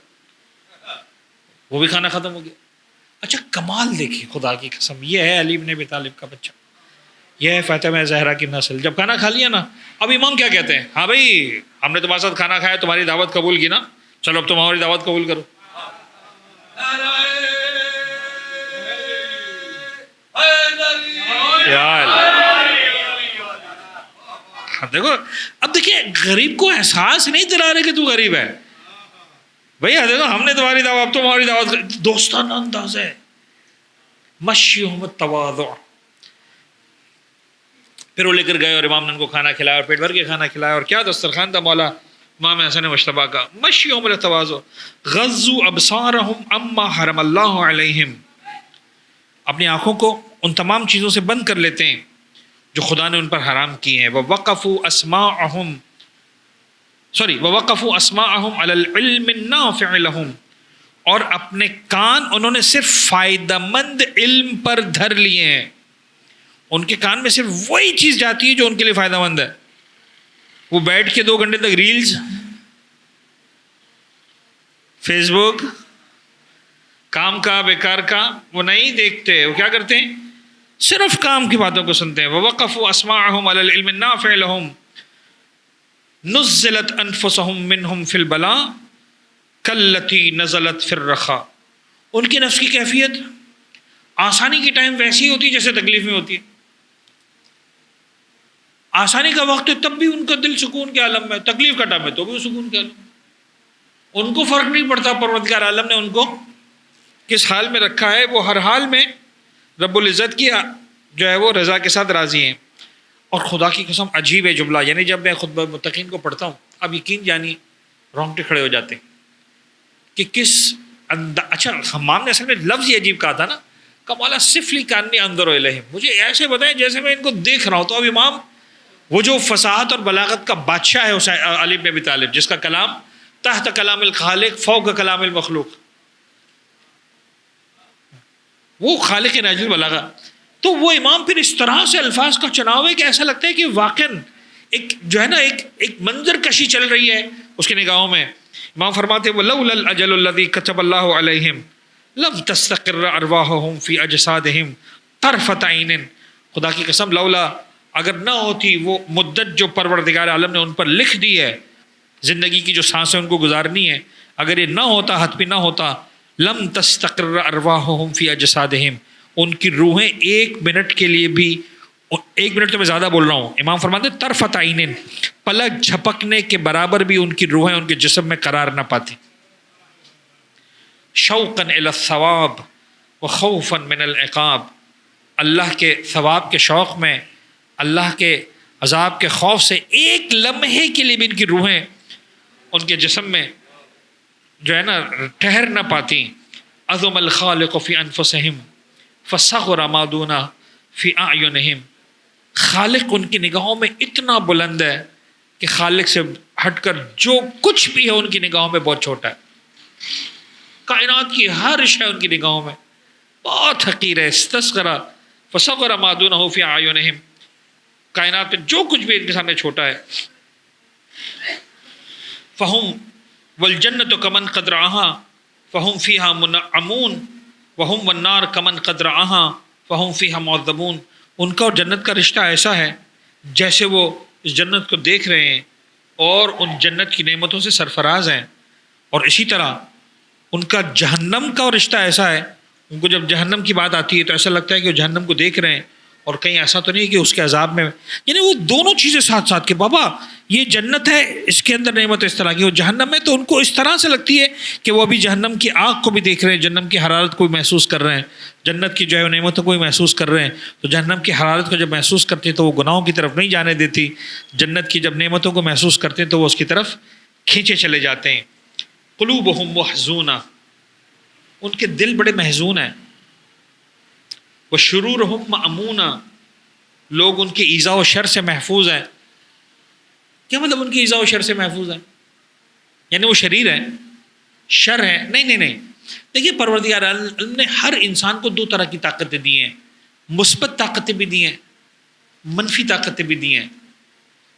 وہ بھی کھانا ختم ہو گیا. اچھا کمال دیکھیے خدا کی قسم، یہ ہے علی بن ابی طالب کا بچہ، یہ ہے فاطمہ زہرا کی نسل. جب کھانا کھا لیا نا، اب امام کیا کہتے ہیں، ہاں بھائی ہم نے تمہارے ساتھ کھانا کھایا، تمہاری دعوت قبول کی نا، چلو اب تم ہماری دعوت قبول کرو. دیکھو اب دیکھیے غریب کو احساس نہیں دلا رہے کہ تو غریب ہے. بھیا دیکھو ہم نے تمہاری دعوت، اب تمہاری دعوت، دوستانہ انداز ہے، مشیہم التواضع. پھر وہ لے کر گئے اور امام نے ان کو کھانا کھلایا اور پیٹ بھر کے کھانا کھلایا. اور کیا دسترخوان تھا مولا امام حسن مجتبیٰ کا. مشیہم التواضع غضوا ابصارہم عما حرم اللہ علیہم، اپنی آنکھوں کو ان تمام چیزوں سے بند کر لیتے ہیں جو خدا نے ان پر حرام کی ہیں. ووقفوا اسماعہم علی العلم النافع لہم، اور اپنے کان انہوں نے صرف فائدہ مند علم پر دھر لیے ہیں. ان کے کان میں صرف وہی چیز جاتی ہے جو ان کے لیے فائدہ مند ہے. وہ بیٹھ کے 2 گھنٹے تک ریلز، فیس بک، کام کا بیکار کا وہ نہیں دیکھتے. وہ کیا کرتے ہیں، صرف کام کی باتوں کو سنتے ہیں. ووقفوا اسماعہم علی العلم النافع لہم نزلت انفسہم منہم فی البلاء کاللتی نزلت فی الرخاء. ان کی نفس کی کیفیت آسانی کی ٹائم ویسی ہوتی ہے جیسے تکلیف میں ہوتی ہے. آسانی کا وقت ہے تب بھی ان کا دل سکون کے عالم میں، تکلیف کا ٹائم ہے تو بھی سکون کے عالم میں. ان کو فرق نہیں پڑتا پروردگار عالم نے ان کو کس حال میں رکھا ہے، وہ ہر حال میں رب العزت کی جو ہے وہ رضا کے ساتھ راضی ہیں. اور خدا کی قسم عجیب ہے جملہ، یعنی جب میں خطبہ متقین کو پڑھتا ہوں اب یقین جانی رونگٹے کھڑے ہو جاتے ہیں کہ کس اچھا حمام نے اصل میں لفظ ہی عجیب کہا تھا نا، کمالا صفلی کانی اندر الیہم، مجھے ایسے بتائیں جیسے میں ان کو دیکھ رہا ہوں. تو اب امام وہ جو فصاحت اور بلاغت کا بادشاہ ہے اس علی بن ابی طالب، جس کا کلام تحت کلام الخالق فوق کلام المخلوق، وہ خالق ناجل البلاغہ. تو وہ امام پھر اس طرح سے الفاظ کا چناؤ ہے کہ ایسا لگتا ہے کہ واقعاً ایک جو ہے نا ایک منظر کشی چل رہی ہے اس کی نگاہوں میں. امام فرماتے وَلَوْلَا الْأَجَلُ الَّذِي كَتَبَ اللَّهُ عَلَيْهِمْ لَمْ تَسْتَقِرَّ أَرْوَاحُهُمْ فِي أَجْسَادِهِمْ طَرْفَةَ عَيْنٍ. خدا کی قسم لولا، اگر نہ ہوتی وہ مدت جو پروردگار عالم نے ان پر لکھ دی ہے، زندگی کی جو سانسیں ان کو گزارنی ہے، اگر یہ نہ ہوتا، حتمی نہ ہوتا، لم تستقر ارواحهم فی اجسادہم، ان کی روحیں 1 منٹ کے لیے بھی، 1 منٹ تو میں زیادہ بول رہا ہوں، امام فرماتے طرفۃ عین، پلک جھپکنے کے برابر بھی ان کی روحیں ان کے جسم میں قرار نہ پاتی. شوقا الی الثواب وخوفا من العقاب، اللہ کے ثواب کے شوق میں، اللہ کے عذاب کے خوف سے 1 لمحے کے لیے بھی ان کی روحیں ان کے جسم میں جو ہے نا ٹھہر نہ پاتی. عظم الخالق فی انفسہم فصغر ما دون فی اعینہم، خالق ان کی نگاہوں میں اتنا بلند ہے کہ خالق سے ہٹ کر جو کچھ بھی ہے ان کی نگاہوں میں بہت چھوٹا ہے. کائنات کی ہر شے ان کی نگاہوں میں بہت حقیر ہے. استصغر فصغر ما دونہ فی اعینہم، کائنات میں جو کچھ بھی ان کے سامنے چھوٹا ہے. فہم والجنۃ کمن قد رآہا فہم فیہا منعمون وہم والنار کمن قد رآہا فہم فیہا معذبون. ان کا اور جنت کا رشتہ ایسا ہے جیسے وہ اس جنت کو دیکھ رہے ہیں اور ان جنت کی نعمتوں سے سرفراز ہیں. اور اسی طرح ان کا جہنم کا رشتہ ایسا ہے، ان کو جب جہنم کی بات آتی ہے تو ایسا لگتا ہے کہ وہ جہنم کو دیکھ رہے ہیں اور کہیں ایسا تو نہیں کہ اس کے عذاب میں، یعنی وہ دونوں چیزیں ساتھ ساتھ کہ بابا یہ جنت ہے اس کے اندر نعمت اس طرح کی، اور جہنم میں تو ان کو اس طرح سے لگتی ہے کہ وہ ابھی جہنم کی آگ کو بھی دیکھ رہے ہیں، جہنم کی حرارت کو بھی محسوس کر رہے ہیں، جنت کی جو ہے نعمتوں کو بھی محسوس کر رہے ہیں، تو جہنم کی حرارت کو جب محسوس کرتے ہیں تو وہ گناہوں کی طرف نہیں جانے دیتی، جنت کی جب نعمتوں کو محسوس کرتے ہیں تو وہ اس کی طرف کھینچے چلے جاتے ہیں۔ قلوبہم محزونہ، ان کے دل بڑے محزون ہیں، وشرورہم مأمونہ، لوگ ان کی ایذا و شر سے محفوظ ہیں۔ کیا مطلب ان کی ایذا و شر سے محفوظ ہیں؟ یعنی وہ شریر ہیں، شر ہے؟ نہیں۔ دیکھیے پروردگار عالم نے ہر انسان کو دو طرح کی طاقتیں دی ہیں، مثبت طاقتیں بھی دی ہیں، منفی طاقتیں بھی دی ہیں۔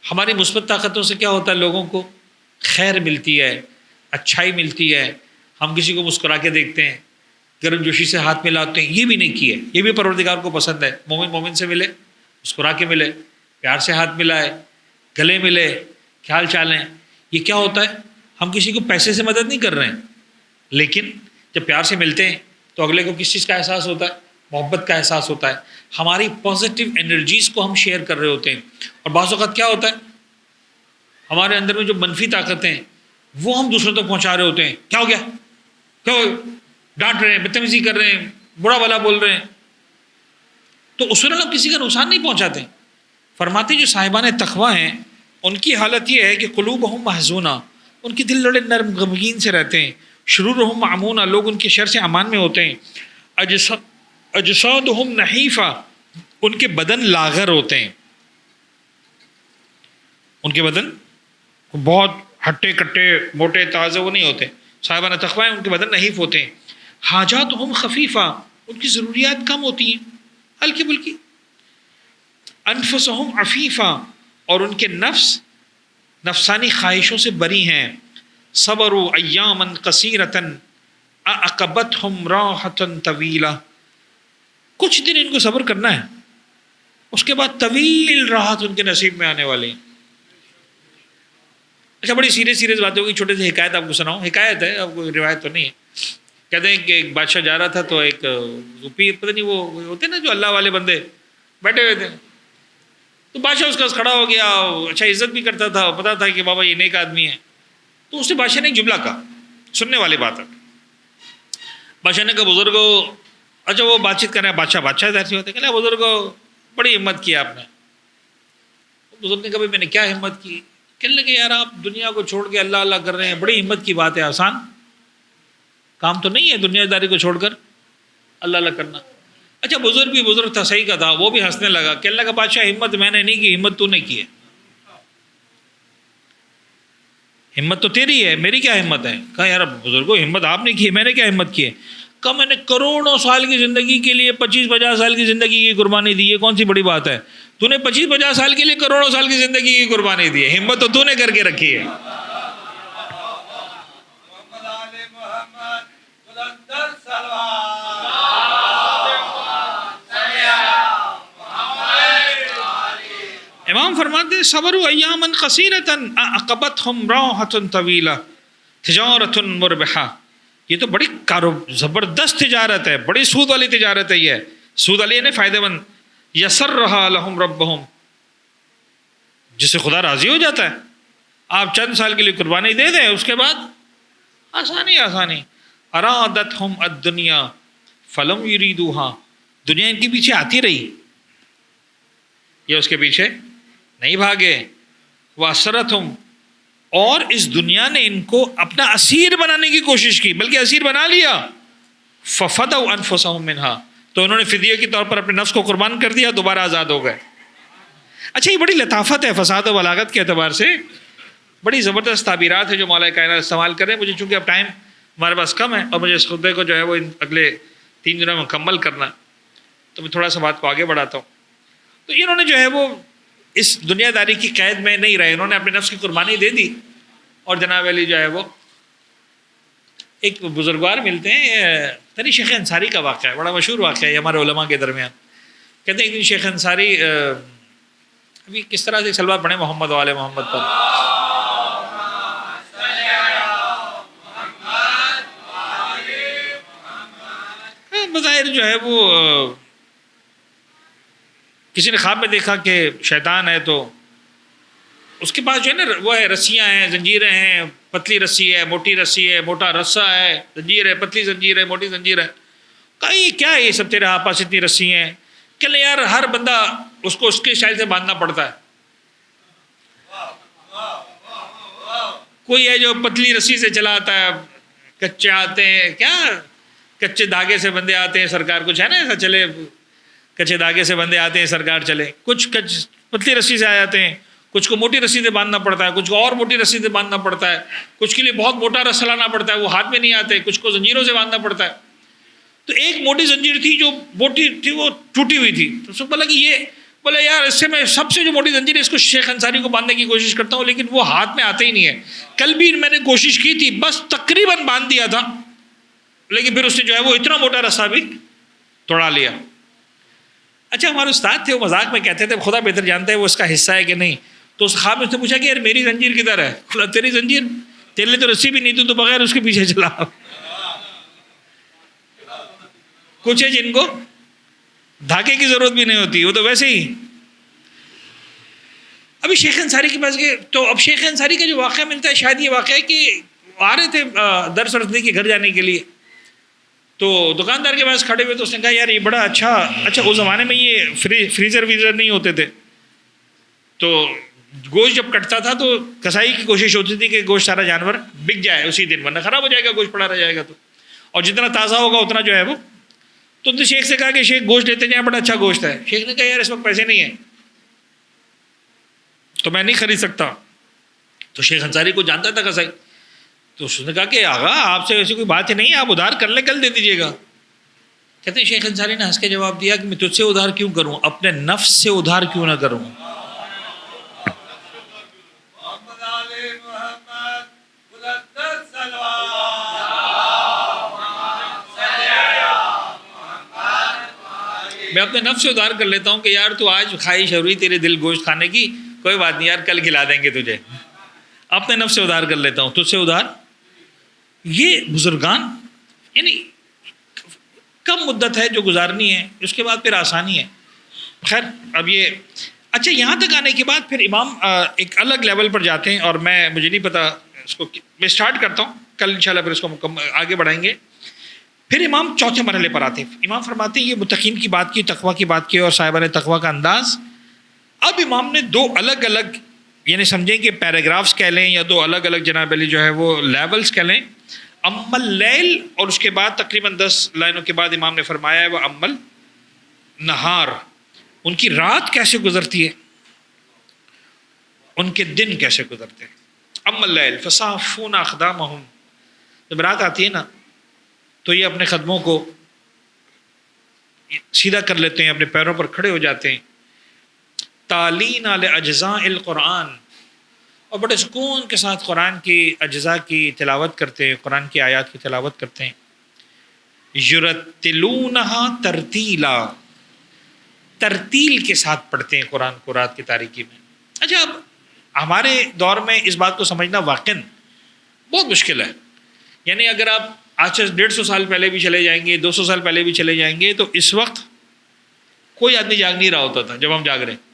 ہماری مثبت طاقتوں سے کیا ہوتا ہے؟ لوگوں کو خیر ملتی ہے، اچھائی ملتی ہے، ہم کسی کو مسکرا کے دیکھتے ہیں، گرم جوشی سے ہاتھ ملاتے ہیں، یہ بھی نہیں کیے، یہ بھی پروردگار کو پسند ہے۔ مومن مومن سے ملے، مسکرا کے ملے، پیار سے ہاتھ ملائے، گلے ملے، کیا حال چال ہیں۔ یہ کیا ہوتا ہے؟ ہم کسی کو پیسے سے مدد نہیں کر رہے ہیں، لیکن جب پیار سے ملتے ہیں تو اگلے کو کس چیز کا احساس ہوتا ہے؟ محبت کا احساس ہوتا ہے، ہماری پازیٹیو انرجیز کو ہم شیئر کر رہے ہوتے ہیں۔ اور بعض اوقات کیا ہوتا ہے؟ ہمارے اندر میں جو منفی طاقتیں ہیں وہ ہم دوسروں تک پہنچا رہے ہوتے ہیں۔ کیا ہو گیا؟ کیا ہو؟ ڈانٹ رہے ہیں، بدتمیزی کر رہے ہیں، برا بھلا بول رہے ہیں، تو اصول اللہ کسی کا نقصان نہیں پہنچاتے۔ فرماتے جو صاحبان تقویٰ ہیں ان کی حالت یہ ہے کہ قلوبہم محزونہ، ان کے دل بڑے نرم غمگین سے رہتے ہیں، شرورہم معمونہ، لوگ ان کے شر سے امان میں ہوتے ہیں، اجسادہم نحیفہ، ان کے بدن لاغر ہوتے ہیں، ان کے بدن بہت ہٹے کٹے موٹے تازے وہ نہیں ہوتے۔ صاحبان تقویٰ ہیں ان کے بدن نحیف ہوتے ہیں، حاجاتہم خفیفہ، ان کی ضروریات کم ہوتی ہیں، ہلکی پھلکی، انفسہم عفیفہ، اور ان کے نفس نفسانی خواہشوں سے بری ہیں، صبروا ایاما قصیرۃ اعقبتہم راحۃ طویلہ، کچھ دن ان کو صبر کرنا ہے، اس کے بعد طویل راحت ان کے نصیب میں آنے والی ہیں۔ اچھا بڑی سیریس باتیں ہوگی، چھوٹے سے حکایت آپ کو سناؤں، حکایت ہے، آپ کو روایت تو نہیں ہے۔ کہتے ہیں کہ ایک بادشاہ جا رہا تھا تو ایک پتہ نہیں وہ ہوتے نا جو اللہ والے بندے بیٹھے ہوئے تھے، تو بادشاہ اس کا کھڑا ہو گیا، اچھا عزت بھی کرتا تھا، پتا تھا کہ بابا یہ نیک آدمی ہے، تو اس نے بادشاہ نے ایک جملہ کہا، سننے والی بات ہے۔ بادشاہ نے کہا بزرگو، اچھا وہ بات چیت کر رہے ہیں، بادشاہ ظاہر سی ہوتے کہ بزرگو بڑی ہمت کی آپ نے۔ بزرگ نے کہا میں نے کیا ہمت کی؟ کہنے لگے یار آپ دنیا کو چھوڑ کے اللہ اللہ کر رہے ہیں، بڑی ہمت کی بات ہے، آسان کام تو نہیں ہے دنیا داری کو چھوڑ کر اللہ اللہ کرنا۔ اچھا بزرگ بھی بزرگ تھا، صحیح کا تھا، وہ بھی ہنسنے لگا، کہنے لگا بادشاہ ہمت میں نے نہیں کی، ہمت تو نے کی ہے، ہمت تو تیری ہے، میری کیا ہمت ہے؟ کہا یار بزرگوں ہمت آپ نے کی ہے، میں نے کیا ہمت کی ہے؟ کہا میں نے کروڑوں سال کی زندگی کے لیے 25-50 سال کی زندگی کی قربانی دی ہے، کون سی بڑی بات ہے؟ تو نے 25-50 سال کے لیے کروڑوں سال کی زندگی کی قربانی دی ہے، ہمت تو تو نے کر کے رکھی ہے۔ امام فرماتے ہیں صبروا ایاما قصیرۃ اعقبتہم راحۃ طویلہ تجارۃ مربحہ، یہ تو بڑی زبردست تجارت ہے، بڑی سود والی تجارت ہے، یہ سود والی یعنی فائدہ مند، یسرھا لہم ربہم، جس سے خدا راضی ہو جاتا ہے۔ آپ چند سال کے لیے قربانی دے دیں، اس کے بعد آسانی۔ ارادتہم الدنیا فلم یریدوہا، دنیا ان کے پیچھے آتی رہی، یہ اس کے پیچھے نہیں بھاگے، واسرتہم، اور اس دنیا نے ان کو اپنا اسیر بنانے کی کوشش کی، بلکہ اسیر بنا لیا، ففدوا انفسہم منہا، تو انہوں نے فدیہ کے طور پر اپنے نفس کو قربان کر دیا، دوبارہ آزاد ہو گئے۔ اچھا یہ بڑی لطافت ہے، فصاحت و بلاغت کے اعتبار سے بڑی زبردست تعبیرات ہے جو مولا کائنات استعمال کر رہے ہیں۔ مجھے چونکہ اب ٹائم ہمارے پاس کم ہے اور مجھے اس خطبے کو جو ہے وہ اگلے 3 دنوں میں مکمل کرنا، تو میں تھوڑا سا بات کو آگے بڑھاتا ہوں۔ تو انہوں نے جو ہے وہ اس دنیا داری کی قید میں نہیں رہے، انہوں نے اپنے نفس کی قربانی دے دی، اور جناب علی جو ہے وہ ایک بزرگوار ملتے ہیں، تنی شیخ انصاری کا واقعہ ہے، بڑا مشہور واقعہ ہے ہمارے علماء کے درمیان۔ کہتے ہیں ایک دن شیخ انصاری ابھی کس طرح سے سلوات پڑھیں محمد والے محمد پر، بظاہر جو ہے وہ کسی نے خواب میں دیکھا کہ شیطان ہے تو اس کے پاس جو ہے نا وہ ہے رسیاں ہیں، زنجیریں ہیں، پتلی رسی ہے، موٹی رسی ہے، موٹا رسا ہے، زنجیر ہے، پتلی زنجیر ہے، موٹی زنجیر ہے. کہا یہ کیا ہے یہ سب تیرے پاس اتنی رسی ہیں؟ کہ یار ہر بندہ اس کو اس کے اسٹائل سے باندھنا پڑتا ہے. کوئی ہے جو پتلی رسی سے چلا آتا ہے، کچے آتے ہیں، کیا کچے دھاگے سے بندے آتے ہیں سرکار، کچھ ہے نا ایسا چلے، کچے دھاگے سے بندے آتے ہیں سرکار چلے. کچھ پتلی رسی سے آ جاتے ہیں، کچھ کو موٹی رسی سے باندھنا پڑتا ہے، کچھ کو اور موٹی رسی سے باندھنا پڑتا ہے، کچھ کے لیے بہت موٹا رسا لانا پڑتا ہے، وہ ہاتھ میں نہیں آتے، کچھ کو زنجیروں سے باندھنا پڑتا ہے. تو ایک موٹی زنجیر تھی جو موٹی تھی، وہ ٹوٹی ہوئی تھی. تو سب بولا کہ یہ، بولے یار اس سے میں سب سے جو موٹی زنجیر ہے اس کو شیخ انصاری کو باندھنے کی کوشش کرتا ہوں لیکن وہ ہاتھ میں آتا ہی نہیں ہے. کل بھی میں نے کوشش کی تھی، بس تقریباً باندھ دیا تھا، لیکن پھر اس نے جو ہے وہ اتنا موٹا رسا بھی توڑا لیا. اچھا ہمارے استاد تھے، وہ مذاق میں کہتے تھے، خدا بہتر جانتا ہے وہ اس کا حصہ ہے کہ نہیں. تو اس خواب میں اس نے پوچھا کہ یار میری زنجیر کدھر ہے؟ بولا تیری زنجیر، تیرے لیے تو رسی بھی نہیں، تو بغیر اس کے پیچھے چلا. کچھ ہے جن کو دھاگے کی ضرورت بھی نہیں ہوتی، وہ تو ویسے ہی. ابھی شیخ انصاری کے پاس گئے تو اب شیخ انصاری کا جو واقعہ ملتا ہے، شاید یہ واقعہ ہے کہ آ رہے تھے درس ورس کے گھر جانے کے لیے، تو دکاندار کے پاس کھڑے ہوئے تو اس نے کہا یار یہ بڑا اچھا اس زمانے میں یہ فریزر ویزر نہیں ہوتے تھے، تو گوشت جب کٹتا تھا تو کسائی کی کوشش ہوتی تھی کہ گوشت سارا جانور بک جائے اسی دن، ورنہ خراب ہو جائے گا، گوشت پڑا رہ جائے گا. تو اور جتنا تازہ ہوگا اتنا جو ہے وہ. تو شیخ سے کہا کہ شیخ گوشت لیتے جائیں، بڑا اچھا گوشت ہے. شیخ نے کہا یار اس وقت پیسے نہیں ہیں تو میں نہیں خرید سکتا. تو شیخ انصاری کو جانتا تھا کسائی، تو اس نے کہا کہ آغا آپ سے ایسی کوئی بات ہی نہیں ہے، آپ ادھار کر لیں، کل دے دیجیے گا. کہتے ہیں شیخ انصاری نے ہنس کے جواب دیا کہ میں تجھ سے ادھار کیوں کروں، اپنے نفس سے ادھار کیوں نہ کروں. میں اپنے نفس سے ادھار کر لیتا ہوں کہ یار تو آج خواہش ہو رہی تیرے دل گوشت کھانے کی، کوئی بات نہیں یار کل کھلا دیں گے تجھے. اپنے نفس سے ادھار کر لیتا ہوں، تجھ سے ادھار. یہ بزرگان یعنی کم مدت ہے جو گزارنی ہے، اس کے بعد پھر آسانی ہے. خیر اب یہ اچھا یہاں تک آنے کے بعد پھر امام ایک الگ لیول پر جاتے ہیں، اور مجھے نہیں پتا اس کو، میں اسٹارٹ کرتا ہوں، کل انشاءاللہ پھر اس کو آگے بڑھائیں گے. پھر امام چوتھے مرحلے پر آتے ہیں. امام فرماتے ہیں یہ متقین کی بات کی، تقویٰ کی بات کی اور صاحبان تقویٰ کا انداز. اب امام نے دو الگ الگ یعنی سمجھیں کہ پیراگرافس کہہ لیں یا دو الگ الگ جناب علی جو ہے وہ لیولز کہہ لیں. امل لیل، اور اس کے بعد تقریباً 10 لائنوں کے بعد امام نے فرمایا ہے وہ امل نہار، ان کی رات کیسے گزرتی ہے، ان کے دن کیسے گزرتے ہیں. امل لیل فصافون اقدامہم، جب رات آتی ہے نا تو یہ اپنے قدموں کو سیدھا کر لیتے ہیں، اپنے پیروں پر کھڑے ہو جاتے ہیں. تالین علی اجزاء القرآن، اور بڑے سکون کے ساتھ قرآن کی اجزاء کی تلاوت کرتے ہیں، قرآن کی آیات کی تلاوت کرتے ہیں. یرتلونہا ترتیلا، ترتیل کے ساتھ پڑھتے ہیں قرآن کو رات کی تاریکی میں. اچھا اب ہمارے دور میں اس بات کو سمجھنا واقعاً بہت مشکل ہے. یعنی اگر آپ آج سے 150 سال پہلے بھی چلے جائیں گے، 200 سال پہلے بھی چلے جائیں گے، تو اس وقت کوئی آدمی جاگ نہیں رہا ہوتا تھا جب ہم جاگ رہے ہیں.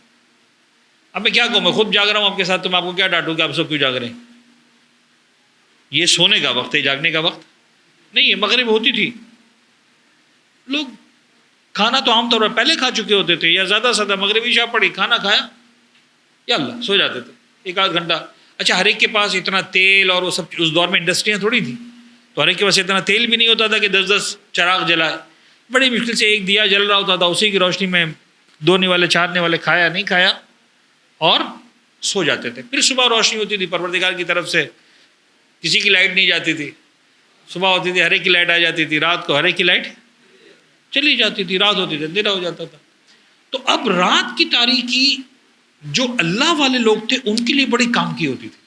اب میں کیا کہوں، میں خود جاگ رہا ہوں آپ کے ساتھ، تو میں آپ کو کیا ڈانٹوں کہ آپ سب کیوں جاگ رہے ہیں. یہ سونے کا وقت ہے، جاگنے کا وقت نہیں ہے. مغرب ہوتی تھی، لوگ کھانا تو عام طور پر پہلے کھا چکے ہوتے تھے، یا زیادہ سے زیادہ مغربی عشاء پڑھی، کھانا کھایا یا اللہ سو جاتے تھے 1 آدھ گھنٹہ. اچھا ہر ایک کے پاس اتنا تیل اور وہ سب، اس دور میں انڈسٹریاں تھوڑی تھیں، تو ہر ایک کے پاس اتنا تیل بھی نہیں ہوتا تھا کہ 10 چراغ جلائے. بڑی مشکل سے ایک دیا جل رہا ہوتا تھا، اسی کی روشنی میں 2 نوالے 4 نوالے کھایا نہیں کھایا اور سو جاتے تھے. پھر صبح روشنی ہوتی تھی پروردگار کی طرف سے، کسی کی لائٹ نہیں جاتی تھی. صبح ہوتی تھی ہر ایک کی لائٹ آ جاتی تھی، رات کو ہر ایک کی لائٹ چلی جاتی تھی، رات ہوتی تھی اندھیرا ہو جاتا تھا. تو اب رات کی تاریکی جو اللہ والے لوگ تھے ان کے لیے بڑی کام کی ہوتی تھی.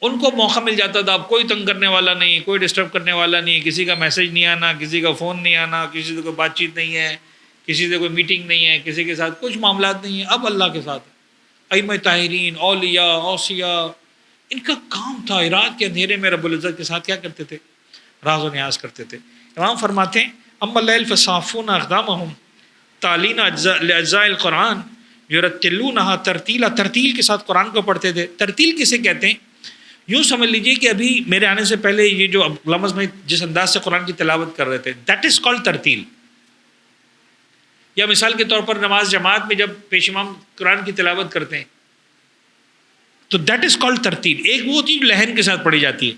ان کو موقع مل جاتا تھا، اب کوئی تنگ کرنے والا نہیں، کوئی ڈسٹرب کرنے والا نہیں، کسی کا میسج نہیں آنا، کسی کا فون نہیں آنا، کسی سے کوئی بات چیت نہیں ہے، کسی سے کوئی میٹنگ نہیں ہے، کسی کے ساتھ کچھ معاملات نہیں ہیں. اب اللہ کے ساتھ ائمہ طاہرین، اولیاء، اوصیاء، ان کا کام تھا رات کے اندھیرے میں رب العزت کے ساتھ کیا کرتے تھے، راز و نیاز کرتے تھے. امام فرماتے ہیں اما اللیل فصافون اقدامہم تالین اجزاء القرآن یرتلونہا ترتیلا، ترتیل کے ساتھ قرآن کو پڑھتے تھے. ترتیل کسے کہتے ہیں؟ یوں سمجھ لیجئے کہ ابھی میرے آنے سے پہلے یہ جو لمحظ میں جس انداز سے قرآن کی تلاوت کر رہے تھے، دیٹ از کالڈ ترتیل. یا مثال کے طور پر نماز جماعت میں جب پیش امام قرآن کی تلاوت کرتے ہیں تو دیٹ از کالڈ ترتیل. ایک وہ ہوتی ہے جو لہن کے ساتھ پڑھی جاتی ہے،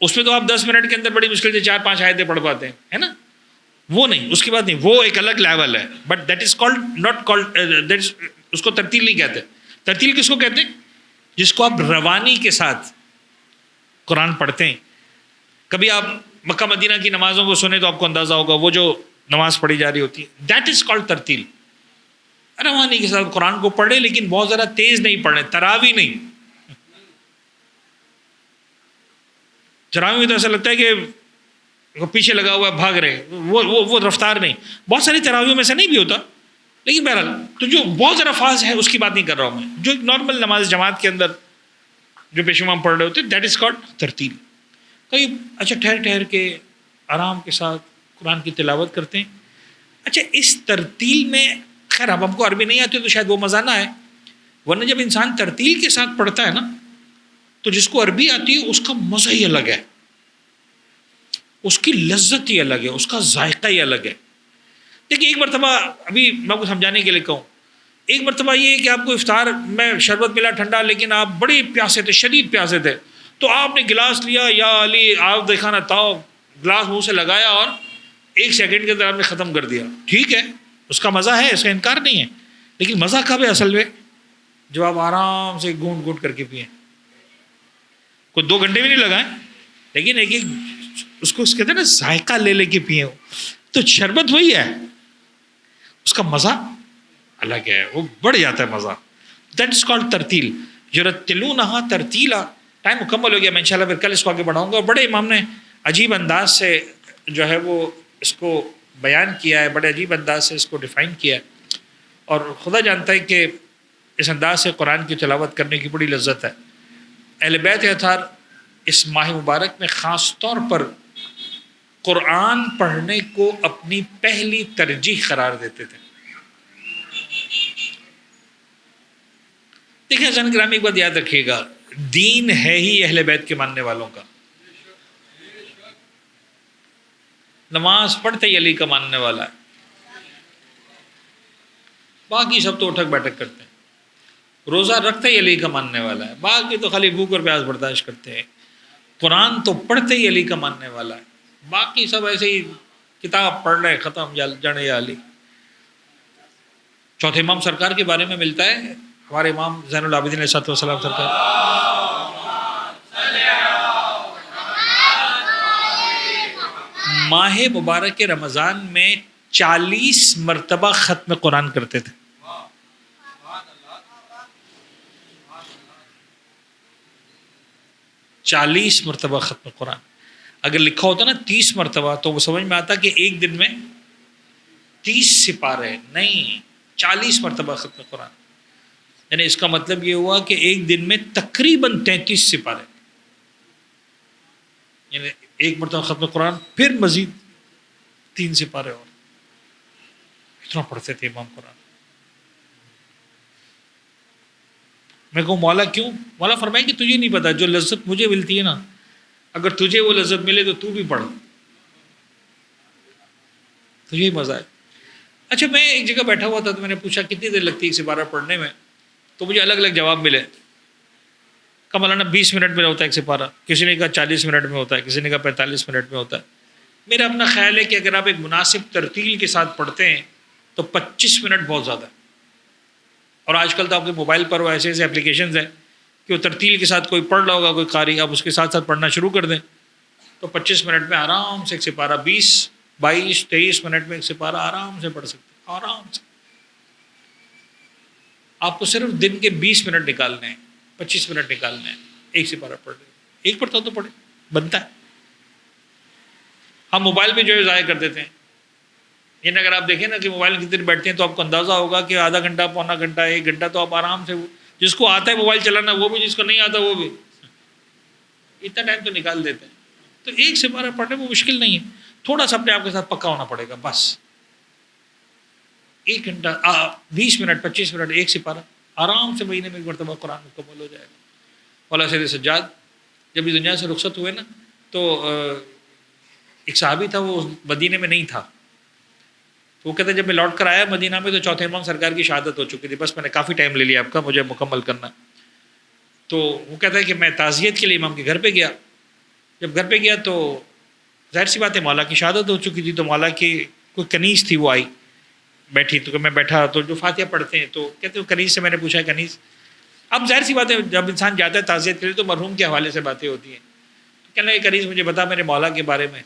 اس میں تو آپ 10 منٹ کے اندر بڑی مشکل سے 4-5 آیتیں پڑھ پاتے ہیں، ہے نا. وہ نہیں، اس کی بات نہیں، وہ ایک الگ لیول ہے. But that is called not called, اس کو ترتیل نہیں کہتے. ترتیل کس کو کہتے ہیں؟ جس کو آپ روانی کے ساتھ قرآن پڑھتے ہیں. کبھی آپ مکہ مدینہ کی نمازوں کو سنیں تو آپ کو اندازہ ہوگا وہ جو نماز پڑھی جا رہی ہوتی ہے، دیٹ از کالڈ ترتیل. روانی کے ساتھ قرآن کو پڑھے لیکن بہت زیادہ تیز نہیں پڑھے، تراوی نہیں. تراوی میں تو ایسا لگتا ہے کہ پیچھے لگا ہوا ہے، بھاگ رہے، وہ رفتار نہیں. بہت ساری تراویوں میں سے نہیں بھی ہوتا، لیکن بہرحال تو جو بہت زیادہ فاسٹ ہے اس کی بات نہیں کر رہا ہوں میں. جو ایک نارمل نماز جماعت کے اندر جو پیش امام پڑھ رہے ہوتے ہیں، دیٹ از کالڈ ترتیل. کئی اچھا ٹھہر کے آرام کے ساتھ قرآن کی تلاوت کرتے ہیں. اچھا اس ترتیل میں خیر اب ہم کو عربی نہیں آتی تو شاید وہ مزہ نہ آئے، ورنہ جب انسان ترتیل کے ساتھ پڑھتا ہے نا تو جس کو عربی آتی ہے اس کا مزہ ہی الگ ہے، اس کی لذت ہی الگ ہے، اس کا ذائقہ ہی الگ ہے. دیکھیے ایک مرتبہ ابھی میں کو سمجھانے کے لیے کہوں، ایک مرتبہ یہ ہے کہ آپ کو افطار میں شربت ملا ٹھنڈا، لیکن آپ بڑے پیاسے تھے، شدید پیاسے تھے، تو آپ نے گلاس لیا، یا علی آپ دکھانا تھا، گلاس منہ سے لگایا اور 1 سیکنڈ کے اندر آپ نے ختم کر دیا. ٹھیک ہے، اس کا مزہ ہے، اس کا انکار نہیں ہے، لیکن مزہ کب ہے اصل میں؟ جو آپ آرام سے گھونٹ گھونٹ کر کے پئیں. کوئی 2 گھنٹے بھی نہیں لگائیں، لیکن ایک اس کو کہتے ہیں نا ذائقہ لے لے کے پئیں. تو شربت وہی ہے، اس کا مزہ الگ ہے، وہ بڑھ جاتا ہے مزہ. دیٹ از کالڈ ترتیل. یرتلونہا ترتیلا. ٹائم مکمل ہو گیا، میں انشاءاللہ پھر کل اس کو آگے بڑھاؤں گا. بڑے امام نے عجیب انداز سے جو ہے وہ اس کو بیان کیا ہے، بڑے عجیب انداز سے اس کو ڈیفائن کیا ہے، اور خدا جانتا ہے کہ اس انداز سے قرآن کی تلاوت کرنے کی بڑی لذت ہے. اہل بیت اطہار اس ماہ مبارک میں خاص طور پر قرآن پڑھنے کو اپنی پہلی ترجیح قرار دیتے تھے. دیکھیں حضرات گرامی، ایک بات یاد رکھیے گا، دین ہے ہی اہل بیت کے ماننے والوں کا. نماز پڑھتے ہی علی کا ماننے والا ہے، باقی سب تو اٹھک بیٹھک کرتے ہیں. روزہ رکھتے ہی علی کا ماننے والا ہے، باقی تو خالی بھوک اور پیاس برداشت کرتے ہیں. قرآن تو پڑھتے ہی علی کا ماننے والا ہے، باقی سب ایسے ہی کتاب پڑھ رہے ختم جڑے علی. چوتھے امام سرکار کے بارے میں ملتا ہے ہمارے امام زین العابدین علیہ السلام سرکار ماہ مبارک رمضان میں 40 مرتبہ ختم قرآن کرتے تھے. 40 مرتبہ ختم قرآن. اگر لکھا ہوتا نا 30 مرتبہ تو وہ سمجھ میں آتا کہ ایک دن میں 30 سپارے، نہیں 40 مرتبہ ختم قرآن. یعنی اس کا مطلب یہ ہوا کہ ایک دن میں تقریباً 33 سپارے، یعنی ایک مرتبہ ختم قرآن پھر مزید 3 سپارے اور. اتنا پڑھتے تھے امام قرآن. میں کہوں مولا کیوں؟ مولا فرمائیں کہ تجھے نہیں پتا، جو لذت مجھے ملتی ہے نا، اگر تجھے وہ لذت ملے تو تو بھی پڑھ، تجھے ہی مزہ ہے. اچھا میں ایک جگہ بیٹھا ہوا تھا تو میں نے پوچھا کتنی دیر لگتی ہے ایک سپارہ پڑھنے میں، تو مجھے الگ الگ جواب ملے. کہ مولانا 20 منٹ میں ہوتا ہے ایک سپارہ، کسی نے کہا 40 منٹ میں ہوتا ہے، کسی نے کہا 45 منٹ میں ہوتا ہے. میرا اپنا خیال ہے کہ اگر آپ ایک مناسب ترتیل کے ساتھ پڑھتے ہیں تو 25 منٹ بہت زیادہ ہے. اور آج کل تو آپ کے موبائل پر وہ ایسے ایسے اپلیکیشنز ہیں کہ وہ ترتیل کے ساتھ کوئی پڑھ رہا ہوگا، کوئی قاری، آپ اس کے ساتھ ساتھ پڑھنا شروع کر دیں تو 25 منٹ میں آرام سے ایک سپارہ، 20 22 23 منٹ میں ایک سپارہ آرام سے پڑھ سکتے ہیں. آرام سے آپ کو صرف دن کے 20 منٹ نکالنے ہیں، 25 منٹ نکالنے ہیں، ایک سپارہ پڑھ لیں. ایک پڑھتا تو پڑھے، بنتا ہے. ہم موبائل پہ جو ہے ضائع کر دیتے ہیں. یعنی اگر آپ دیکھیں نا کہ موبائل کتنے دیر بیٹھتے ہیں تو آپ کو اندازہ ہوگا کہ آدھا گھنٹہ، پونا گھنٹہ، 1 گھنٹہ تو آپ آرام سے، جس کو آتا ہے موبائل چلانا وہ بھی، جس کو نہیں آتا وہ بھی، اتنا ٹائم تو نکال دیتے ہیں. تو ایک سپارہ پڑھنے میں مشکل نہیں ہے، تھوڑا سا اپنے آپ کے ساتھ پکا ہونا پڑے گا بس. 1 گھنٹہ 20 منٹ 25 منٹ ایک سپارہ آرام سے مہینے میں ایک مرتبہ قرآن مکمل ہو جائے گا۔ مولانا سید سجاد جب اس دنیا سے رخصت ہوئے نا تو ایک صحابی تھا، وہ مدینے میں نہیں تھا، تو وہ کہتے جب میں لوٹ کر آیا مدینہ میں تو چوتھے امام سرکار کی شہادت ہو چکی تھی، بس میں نے کافی ٹائم لے لیا آپ کا، مجھے مکمل کرنا۔ تو وہ کہتا ہے کہ میں تعزیت کے لیے امام کے گھر پہ گیا، جب گھر پہ گیا تو ظاہر سی بات ہے مولا کی شہادت ہو چکی تھی، تو مولا کی کوئی کنیز تھی وہ آئی بیٹھی، تو میں بیٹھا تو جو فاتحہ پڑھتے ہیں تو کہتے ہیں کنیز سے میں نے پوچھا کنیز، اب ظاہر سی بات ہے جب انسان جاتا ہے تعزیت کے لیے تو مرحوم کے حوالے سے باتیں ہوتی ہیں، تو کہنے لگے کنیز مجھے بتا میرے مولا کے بارے میں،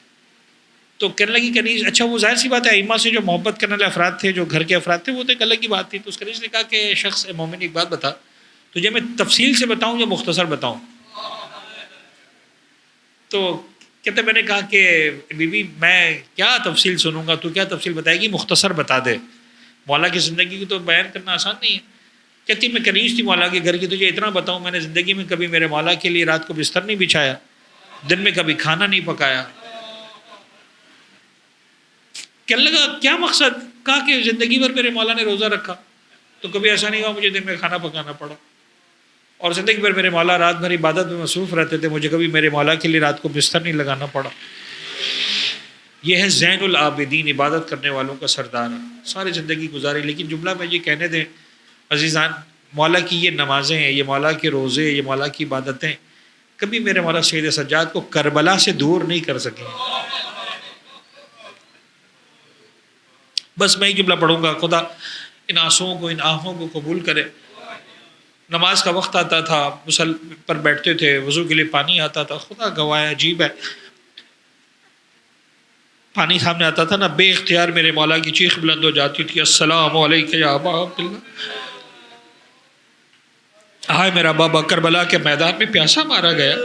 تو کہنے لگی کنیز اچھا وہ ظاہر سی بات ہے ائمہ سے جو محبت کرنے والے افراد تھے، جو گھر کے افراد تھے، وہ تو ایک الگ کی بات تھی، تو اس کنیز نے کہا کہ شخص مومن ایک بات بتا، تجھے میں تفصیل سے بتاؤں یا مختصر بتاؤں؟ تو کہتے میں نے کہا کہ بی بی میں کیا تفصیل سنوں گا، تو کیا تفصیل بتائے گی، مختصر بتا دے، مولا کی زندگی کو تو بیان کرنا آسان نہیں ہے۔ کہتی میں کنیز تھی مولا کے گھر کی، تجھے اتنا بتاؤں میں نے زندگی میں کبھی میرے مولا کے لیے رات کو بستر نہیں بچھایا، دن میں کبھی کھانا نہیں پکایا۔ کہنے لگا کیا مقصد؟ کہا کہ زندگی بھر میرے مولا نے روزہ رکھا تو کبھی ایسا نہیں ہوا مجھے دن میں کھانا پکانا پڑا، اور زندگی بھر میرے مولا رات بھر عبادت میں مصروف رہتے تھے، مجھے کبھی میرے مولا کے لیے رات کو بستر نہیں لگانا پڑا۔ یہ ہے زین العابدین، عبادت کرنے والوں کا سردار، ساری زندگی گزاری۔ لیکن جملہ میں یہ کہنے دیں عزیزان، مولا کی یہ نمازیں ہیں، یہ مولا کے روزے، یہ مولا کی عبادتیں کبھی میرے مولا سید سجاد کو کربلا سے دور نہیں کر سکیں۔ بس میں ہی جملہ پڑھوں گا، خدا ان آنسوؤں کو، ان آہوں کو قبول کرے۔ نماز کا وقت آتا تھا، مصلی پر بیٹھتے تھے، وضو کے لیے پانی آتا تھا، خدا گواہ عجیب ہے، پانی سامنے آتا تھا نا، بے اختیار میرے مولا کی چیخ بلند ہو جاتی تھی، السلام علیکہ یا ابا عبداللہ، ہائے میرا بابا کربلا کے میدان میں پیاسا مارا گیا،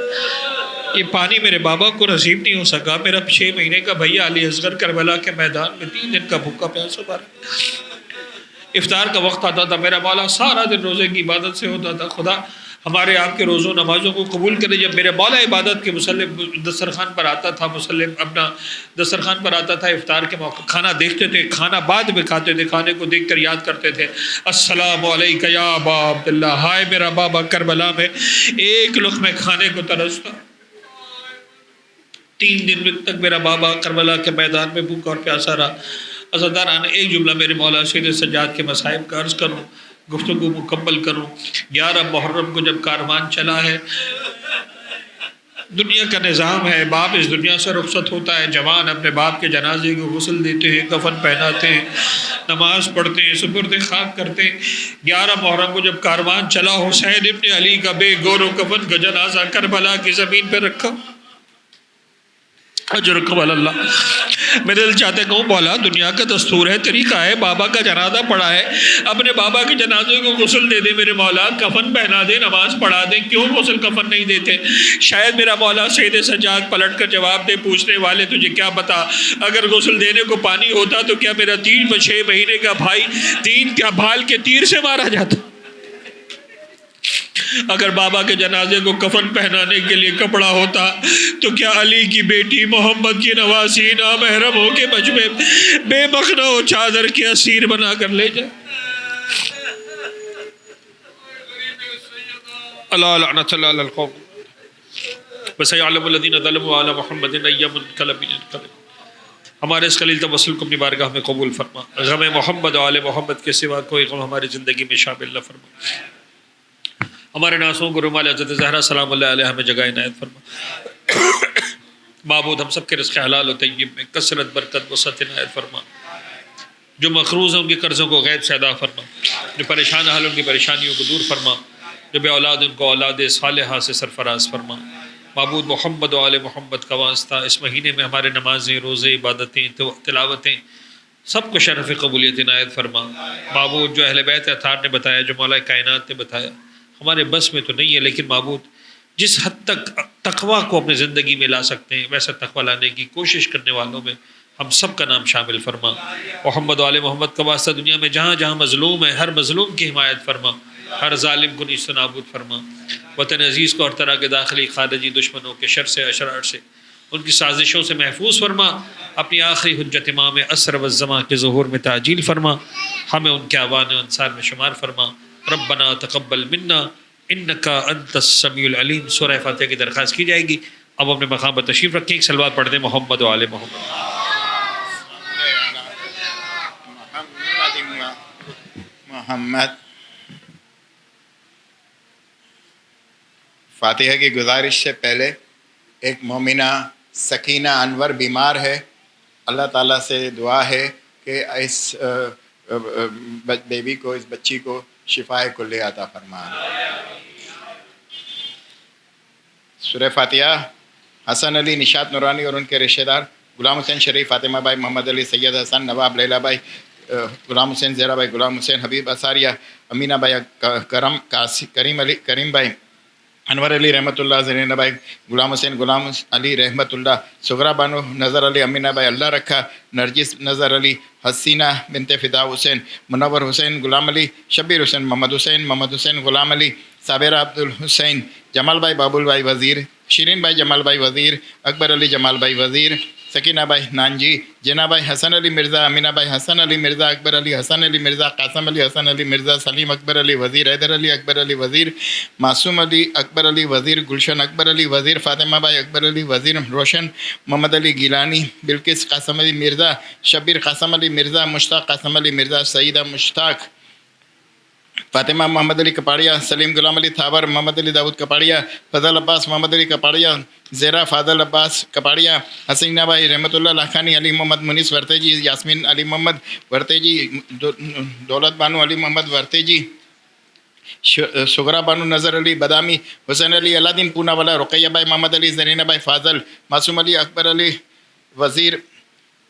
یہ پانی میرے بابا کو نصیب نہیں ہو سکا، میرا 6 مہینے کا بھیا علی اصغر کربلا کے میدان میں 3 دن کا بھوکا پیاسا مارا۔ افطار کا وقت آتا تھا، میرا مولا سارا دن روزے کی عبادت سے ہوتا تھا، خدا ہمارے آپ کے روزوں نمازوں کو قبول کرے۔ جب میرے مولا عبادت کے مسلم دسترخوان پر آتا تھا، مسلم اپنا دسترخوان پر آتا تھا، افطار کے موقع کھانا دیکھتے تھے، کھانا بعد میں کھاتے تھے، کھانے کو دیکھ کر یاد کرتے تھے، السلام علیکہ یا ابا عبداللہ، ہائے میرا بابا کربلا میں ایک لقمے کھانے کو ترستا، 3 دن تک میرا بابا کربلا کے میدان میں بھوکا اور پیاسا رہا۔ عزاداران ایک جملہ میرے مولا سید سجاد کے مصائب کا عرض کروں، گفتگو مکمل کروں۔ 11 محرم کو جب کاروان چلا ہے، دنیا کا نظام ہے، باپ اس دنیا سے رخصت ہوتا ہے، جوان اپنے باپ کے جنازے کو غسل دیتے ہیں، کفن پہناتے ہیں، نماز پڑھتے ہیں، سپرد خاک کرتے ہیں۔ 11 محرم کو جب کاروان چلا، حسین ابن علی کا بے گور و کفن کا جنازہ کربلا کی زمین پہ رکھا، اجرکم اللہ۔ میرے دل چاہتے کہوں مولا دنیا کا دستور ہے، طریقہ ہے، بابا کا جنازہ پڑھا ہے، اپنے بابا کے جنازے کو غسل دے دے میرے مولا، کفن پہنا دے، نماز پڑھا دے، کیوں غسل کفن نہیں دیتے؟ شاید میرا مولا سید سجاد پلٹ کر جواب دے، پوچھنے والے تجھے کیا پتا، اگر غسل دینے کو پانی ہوتا تو کیا میرا 6 مہینے کا بھائی 3 کیا بھال کے تیر سے مارا جاتا؟ اگر بابا کے جنازے کو کفن پہنانے کے لیے کپڑا ہوتا تو کیا علی کی بیٹی محمد کی نواسی نامحرم ہو کے مجمع بے مخنہ و چادر کے اسیر بنا کر لے جائے؟ اللہ لعنت اللہ علی القوم وسيعلم الذين ظلموا على محمد أي منقلب ينقلب۔ ہمارے اس خلیل توسل کو اپنی بارگاہ میں قبول فرما، غم محمد و آل محمد کے سوا کوئی غم ہماری زندگی میں شامل نہ فرما۔ ہمارے ناسوں کو رومال حضرت زہرا سلام اللہ علیہ میں جگہ عنایت فرما۔ معبود ہم سب کے رزق حلال و طیب میں کثرت برکت وسعت عنایت فرما۔ جو مقروض ہیں ان کے قرضوں کو غیب سے ادا فرما، جو پریشان حال ان کی پریشانیوں کو دور فرما، جو بے اولاد ان کو اولاد صالحہ سے سرفراز فرما۔ معبود محمد و آل محمد کا واسطہ اس مہینے میں ہمارے نمازیں، روزے، عبادتیں، تلاوتیں سب کو شرف قبولیت عنایت فرما۔ معبود جو اہل بیت اطہار نے بتایا، جو مولا کائنات نے بتایا، ہمارے بس میں تو نہیں ہے، لیکن معبود جس حد تک تقویٰ کو اپنی زندگی میں لا سکتے ہیں ویسا تقویٰ لانے کی کوشش کرنے والوں میں ہم سب کا نام شامل فرما۔ محمد و آل محمد کا واسطہ دنیا میں جہاں جہاں مظلوم ہے، ہر مظلوم کی حمایت فرما، ہر ظالم کو نیست و نابود فرما۔ وطن عزیز کو ہر طرح کے داخلی خارجی دشمنوں کے شر سے، اشرار سے، ان کی سازشوں سے محفوظ فرما، اپنی آخری حجت امام عصر والزماں کے ظہور میں تعجیل فرما، ہمیں ان کے اعوان و انصار میں شمار فرما۔ ربنا تقبل منا انک انت السمیع العلیم۔ سورہ فاتحہ کی درخواست کی جائے گی۔ اب اپنے مقام پر تشریف رکھیں، ایک صلوات پڑھ دیں محمد و آل محمد۔ محمد۔ فاتحہ کی گزارش سے پہلے ایک مومنہ سکینہ انور بیمار ہے، اللہ تعالیٰ سے دعا ہے کہ اس بیبی کو، اس بچی کو شفائے کلی عطا فرما۔ سورہ فاتحہ حسن علی نشاط نورانی اور ان کے رشتہ دار غلام حسین شریف، فاطمہ بھائی، محمد علی، سید حسن، نواب لیلہ بھائی، غلام حسین، زہرا بھائی، غلام حسین، حبیب اساریہ، امینہ بھائی، کریم بھائی، انور علی رحمۃ اللہ، زرینہ بھائی، غلام حسین، غلام علی رحمۃ اللہ، سغرا بانو، نظر علی، امینہ بھائی، اللہ رکھا، نرجس نظر علی، حسینہ بنت فدا حسین، منور حسین، غلام علی، شبیر حسین، محمد حسین غلام علی، صابرہ عبد الحسین، جمال بھائی، بابول بھائی وزیر، شیرین بھائی، جمال بھائی وزیر، اکبر علی، جمال بھائی وزیر، سکینہ بھائی نانجی، جنا بھائی، حسن علی مرزا، امینہ بھائی، حسن علی مرزا، اکبر علی، حسن علی مرزا، قاسم علی، حسن علی مرزا، سلیم اکبر علی وزیر، حیدر علی اکبر علی وزیر، معصوم علی اکبر علی وزیر، گلشن اکبر علی وزیر، فاطمہ بھائی اکبر علی وزیر، روشن محمد علی گیلانی، بلقیس قاسم علی مرزا، شبیر قاسم علی مرزا، مشتاق قاسم علی مرزا، سعیدہ مشتاق، فاطمہ محمد علی کپاڑیا، سلیم غلام علی تھاور، محمد علی داؤد کپاڑیا، فضل عباس محمد علی کپاڑیا، زیرا فاضل عباس کپاڑیا، حسینہ بھائی، رحمۃ اللہ لاکھانی، علی محمد منیس ورتیجی، یاسمین علی محمد ورتیجی، دولت بانو علی محمد ورتیجی، سغرا بانو نظر علی بادامی، حسین علی علادین پونا والا، رقیہ بھائی، محمد علی، زرینہ بھائی فاضل، معصوم علی اکبر علی وزیر،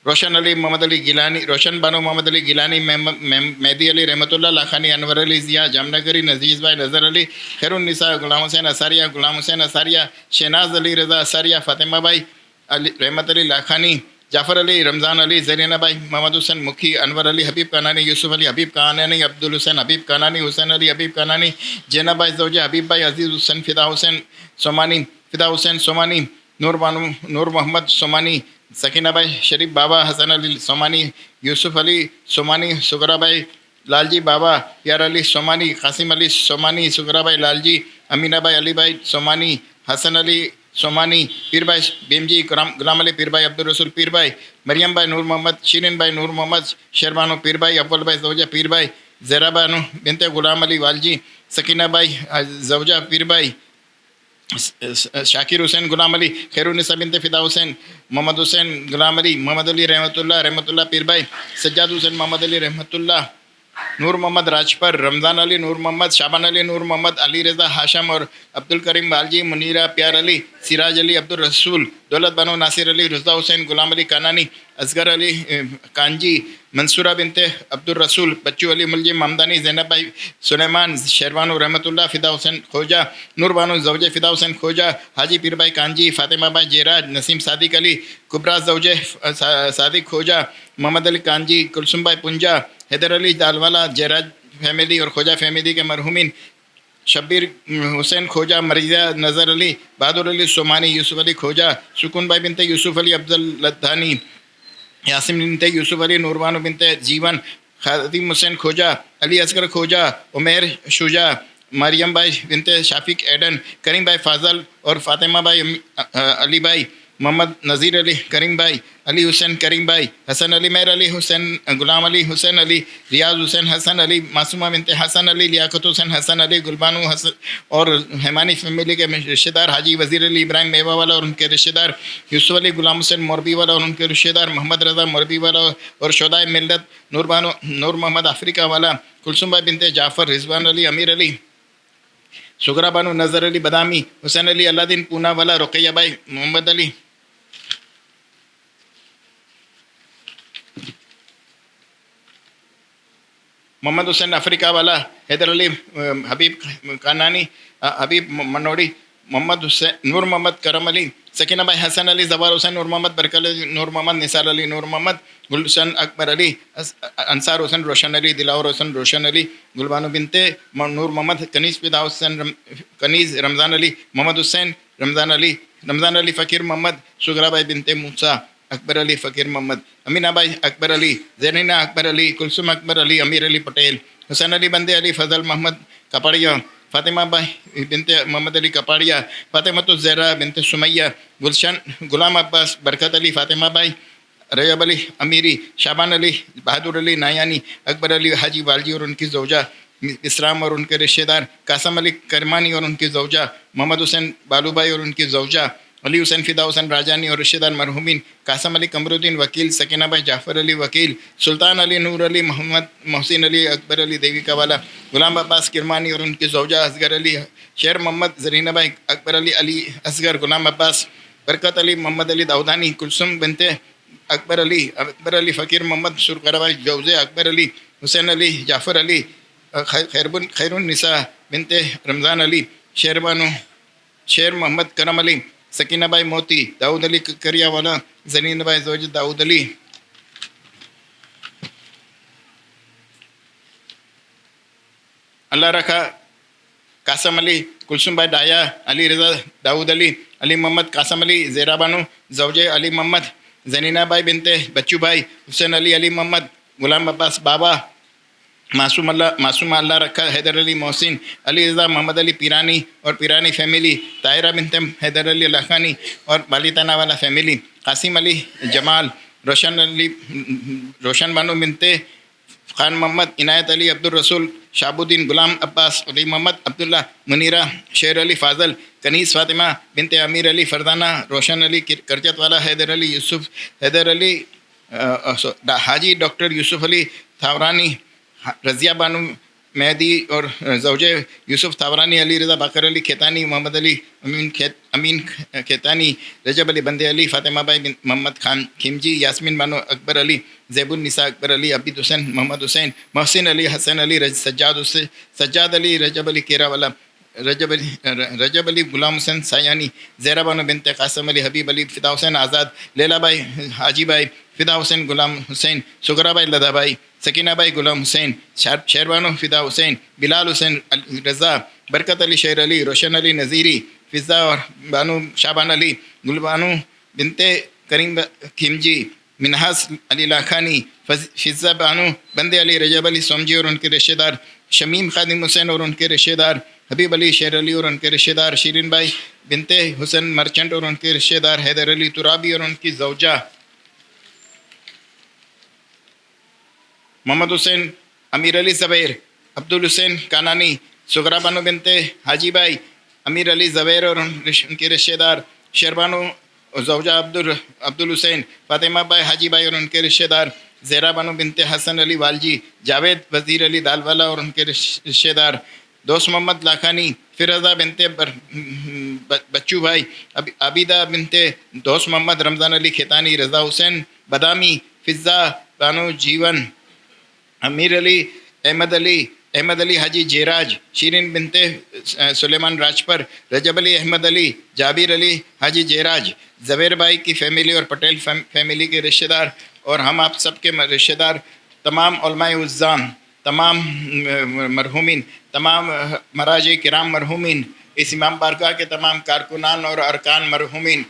روشن علی محمد علی گیلانی، روشن بانو محمد علی گیلانی، مہدی علی رحمۃ اللہ لاکھانی، انور علی ضیاء جامنگری، نزیز بھائی نظر علی، خیر النساء غلام حسین اساریہ، غلام حسین اساریہ، شہناز علی رضا اساریہ، فاطمہ بھائی رحمت علی لاکھانی، جعفر علی، رمضان علی، زرینہ بھائی، محمد حسین مکھی، انور علی حبیب کانانی، یوسف علی حبیب کانانی، عبد الحسین حبیب کانانی، حسین علی حبیب کانانی، جینا بھائی زوجہ حبیب بھائی، عزیز حسین، فدا حسین سومانی، نور بانو، نور محمد سومانی، سکینہ بھائی، شریف بابا، حسن علی سومانی، یوسف علی سومانی، سغرا بھائی، لال جی بابا، پیار علی سومانی، قاسم علی سومانی، سغرا بھائی، لال جی، امینہ بھائی، علی بھائی سومانی، حسن علی سومانی، پیر بھائی بیم جی، غلام علی پیر بھائی، عبد الرسول پیر بھائی، مریم بھائی، نور محمد، شیرین بھائی، نور محمد، شیربانو پیر بھائی، اول بھائی زوجہ پیر بھائی، زہرا بانو بنت غلام علی والجی، سکینہ بھائی زوجہ پیر بھائی، شاکر حسین غلام علی، خیر النساء بنت فدا حسین، محمد حسین غلام علی، محمد علی رحمۃ اللہ پیر بھائی، سجاد حسین محمد علی رحمۃ اللہ، نور محمد راجپر، رمضان علی، نور محمد، شابان علی، نور محمد، علی رضا ہاشم اور عبد الکریم بالجی، منیرہ، پیار علی، سراج علی، عبد الرسول، دولت بانو، ناصر علی، رضا حسین غلام علی کانانی، اصغر علی کانجی، منصورہ بنت عبد الرسول، بچو علی ملجم ممدانی، زینب بھائی سلیمان، شیروانو رحمۃ اللہ، فدا حسین کھوجا، نور بانو زوجہ فدا حسین کھوجا، حاجی پیر بھائی کانجی، فاطمہ بھائی جیراج، نسیم صادق علی، کبرا زوجہ صادق کھوجا، محمد علی کانجی، کلثوم بھائی پنجا، حیدر علی دالوالا، جیراج فیملی اور کھوجا فیملی کے مرحومین، شبیر حسین کھوجا، مریضہ نظر علی، بہادر علی سومانی، یوسف علی کھوجا، سکون بھائی بنت یوسف علی افضل لدھانی، یاسم بنت یوسف علی، نوربانو بنت جیون، خادم حسین کھوجا، علی اصغر کھوجا، عمیر شجاع، مریم بھائی بنت شافق ایڈن، کریم بھائی فاضل اور فاطمہ بھائی، علی بھائی، محمد نذیر علی، کریم بھائی، علی حسین کریم بھائی، حسن علی، مہر علی، حسین غلام علی، حسین علی، ریاض حسین حسن علی، معصومہ بنت حسن علی، لیاقت حسین حسن علی، گلبانو حسن اور حیمانی فیملی کے رشتہ دار، حاجی وزیر علی ابراہیم میوہ والا اور ان کے رشتہ دار، یوسف علی غلام حسین موربی والا اور ان کے رشتہ دار، محمد رضا موربی والا اور شہدائے ملت، نور محمد افریقہ والا، کلثوم بھائی بنت جعفر، رضوان علی، امیر علی، سغرا بانو نظر علی بادامی، حسین علی علادین پونا والا، رقیہ بھائی، محمد علی، محمد حسین افریقہ والا، حیدر علی حبیب کانانی، حبیب منوڑی، محمد حسین، نور محمد کرم علی، سکینہ بھائی حسن علی، زوار حسین، نور محمد برکت علی، نور محمد نثار علی، نور محمد گلشن اکبر علی، انصار حسین، روشن علی، دلاور حسین، روشن علی، گلبانو بنت نور محمد، کنیز فدا حسین، کنیز رمضان علی، محمد حسین رمضان علی، رمضان علی فقیر محمد، سغرا بھائی بنت موسیٰ، اکبر علی فقیر محمد، امینہ بھائی اکبر علی، زینینا اکبر علی، کلثوم اکبر علی، امیر علی پٹیل، حسین علی بندے علی، فضل محمد کپاڑیا، فاطمہ بھائی بنت محمد علی کپاڑیا، فاطمۃ الزہرا بنت سمیہ، گلشن غلام عباس، برکت علی، فاطمہ بھائی، ریب علی امیری، شابان علی، بہادر علی نایانی، اکبر علی حاجی والجی اور ان کی زوجہ، اسلام اور ان کے رشتہ دار، قاسم علی کرمانی اور ان کی زوجہ، محمد حسین بالو بھائی اور ان کی زوجہ، علی حسین فدا حسین راجانی اور رشتہ دار مرحومین، قاسم علی قمر الدین وکیل، سکینہ بھائی جعفر علی وکیل، سلطان علی نور علی، محمد محسن علی، اکبر علی دیوی کا والا، غلام عباس کرمانی اور ان کی زوجہ، اصغر علی، شیر محمد، زرینہ بھائی، اکبر علی، علی اصغر، غلام عباس، برکت علی، محمد علی داودانی، کلثوم بنت اکبر علی فقیر محمد، سرکارہ بھائی جوزے، اکبر علی، حسین علی، جعفر علی، خیر النساء بنت رمضان علی، شیر بانو، شیر محمد کرم علی، سکینہ بھائی موتی، داؤد علی کریا والا، زنین بھائی زوج داؤد علی، اللہ رکھا، قاسم علی، کلثوم بھائی ڈایا، علی رضا، داؤد علی، علی محمد، قاسم علی، زیرا بانو زوجے علی محمد، زنینہ بھائی بنت بچو بھائی، حسین علی، علی محمد، غلام عباس بابا، معصوم اللہ رکھا، حیدر علی محسن، علی رضا، محمد علی پیرانی اور پیرانی فیملی، طاہرہ بنت حیدر علی لاکھانی اور بالیتانہ والا فیملی، قاسم علی جمال، روشن بانو بنت خان محمد، عنایت علی، عبد الرسول، شاب الدین، غلام عباس، علی محمد، عبداللہ، منیرہ، شیر علی فاضل، کنیز فاطمہ بنت امیر علی فرزانہ، روشن علی کرجت والا، حیدر علی یوسف، حیدر علی حاجی ڈاکٹر یوسف علی تھاورانی، رضیہ بانو مہدی اور زوجے یوسف تھاورانی، علی رضا باقر علی کھیتانی، محمد علی امین کھیتانی، رجب علی بندے علی، فاطمہ بھائی محمد خان کھمجی، یاسمین بانو اکبر علی، زیب النساء اکبر علی، عبید حسین، محمد حسین، محسن علی، حسن علی، سجاد علی، رجب علی کیرا والا، رجب علی غلام حسین سایانی، زہرا بانو بنت قاسم علی، حبیب علی، فدا حسین آزاد، لیلا بھائی حاجی بھائی، فدا حسین غلام حسین، سغرا بھائی لدا بھائی، سکینہ بھائی غلام حسین، شیر بانو فدا حسین، بلال حسین رضا، برکت علی شیر علی، روشن علی نذیری، فضا اور بانو شابان علی، گل بانو بنت کریم کھمجی، منہاس علی لاکھانی، فضا بانو بندے علی، رجب علی سومجی اور ان کے رشتہ دار، شمیم خادم حسین اور ان کے رشتہ دار، حبیب علی شیر علی اور ان کے رشتہ دار، شیرین بھائی بنت حسین مرچنٹ اور ان کے رشتہ دار، حیدر علی ترابی اور ان کی زوجہ، محمد حسین، امیر علی زبیر، عبد الحسین کانانی، سغرا بانو بنت حاجی بھائی، امیر علی زبیر اور ان کے رشتہ دار، شیربانو زوجہ عبد الحسین، فاطمہ بھائی حاجی بھائی اور ان کے رشتہ دار، زہرا بانو بنت حسن علی والجی، جاوید وزیر علی دال والا اور ان کے رشتہ دار، دوست محمد لاکھانی، فیروزہ بنت بچو بھائی، عابدہ بنت دوست محمد، رمضان علی کھیتانی، رضا حسین بادامی، فضا بانو جیون، امیر علی، احمد علی حاجی جیراج، شیرین بنت سلیمان راجپر، رجب علی احمد علی، جابر علی حاجی جیراج، زبیر بھائی کی فیملی اور پٹیل فیملی کے رشتہ دار اور ہم آپ سب کے رشتہ دار، تمام علماء عزام، تمام مرحومین، تمام مراجع کرام مرحومین، اس امام بارگاہ کے تمام کارکنان اور ارکان مرحومین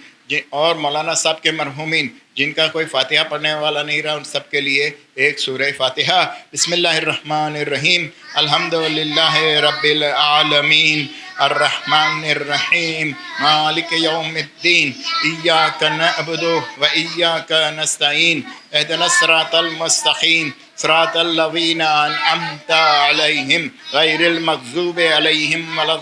اور مولانا صاحب کے مرحومین جن کا کوئی فاتحہ پڑھنے والا نہیں رہا، ان سب کے لیے ایک سورہ فاتحہ۔ بسم اللہ الرحمن الرحیم، الحمدللہ رب العالمین، الرحمن الرحیم، مالک یوم الدین، ایاک نعبد و ایاک نستعین، اہدنا الصراط المستقیم، صراط الذین انعمت علیہم غیر المغضوب علیہم ولا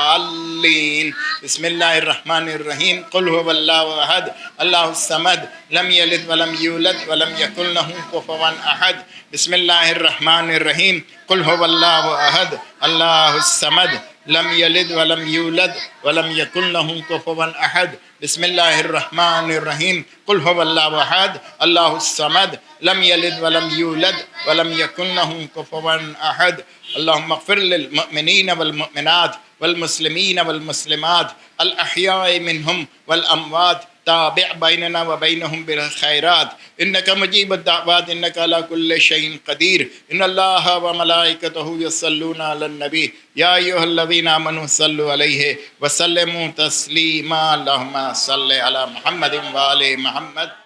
الضالین۔ بسم اللہ الرحمن الرحیم، قل هو اللہ احد اللہ الصمد لم یلد ولم یولد ولم یکن لہ کفوا احد۔ بسم اللہ الرحمن الرحیم، قل هو اللہ احد اللہ الصمد لم یلد ولم یولد ولم یکن لہ کفوا احد۔ بسم اللہ الرحمن الرحیم، قل هو اللہ احد اللہ الصمد لم یلد ولم یولد ولم یکن لہ کفوا احد۔ اللہم اغفر للمؤمنین والمؤمنات والمسلمین والمسلمات الاحیاء منہم والاموات تابع بيننا وبينهم بالخيرات إنك مجيب الدعوات إنك على كل شيء قدير إن الله وملائكته يصلون على النبي يا أيها الذين آمنوا صلوا عليه وسلموا تسليما اللهم صل على محمد وآل محمد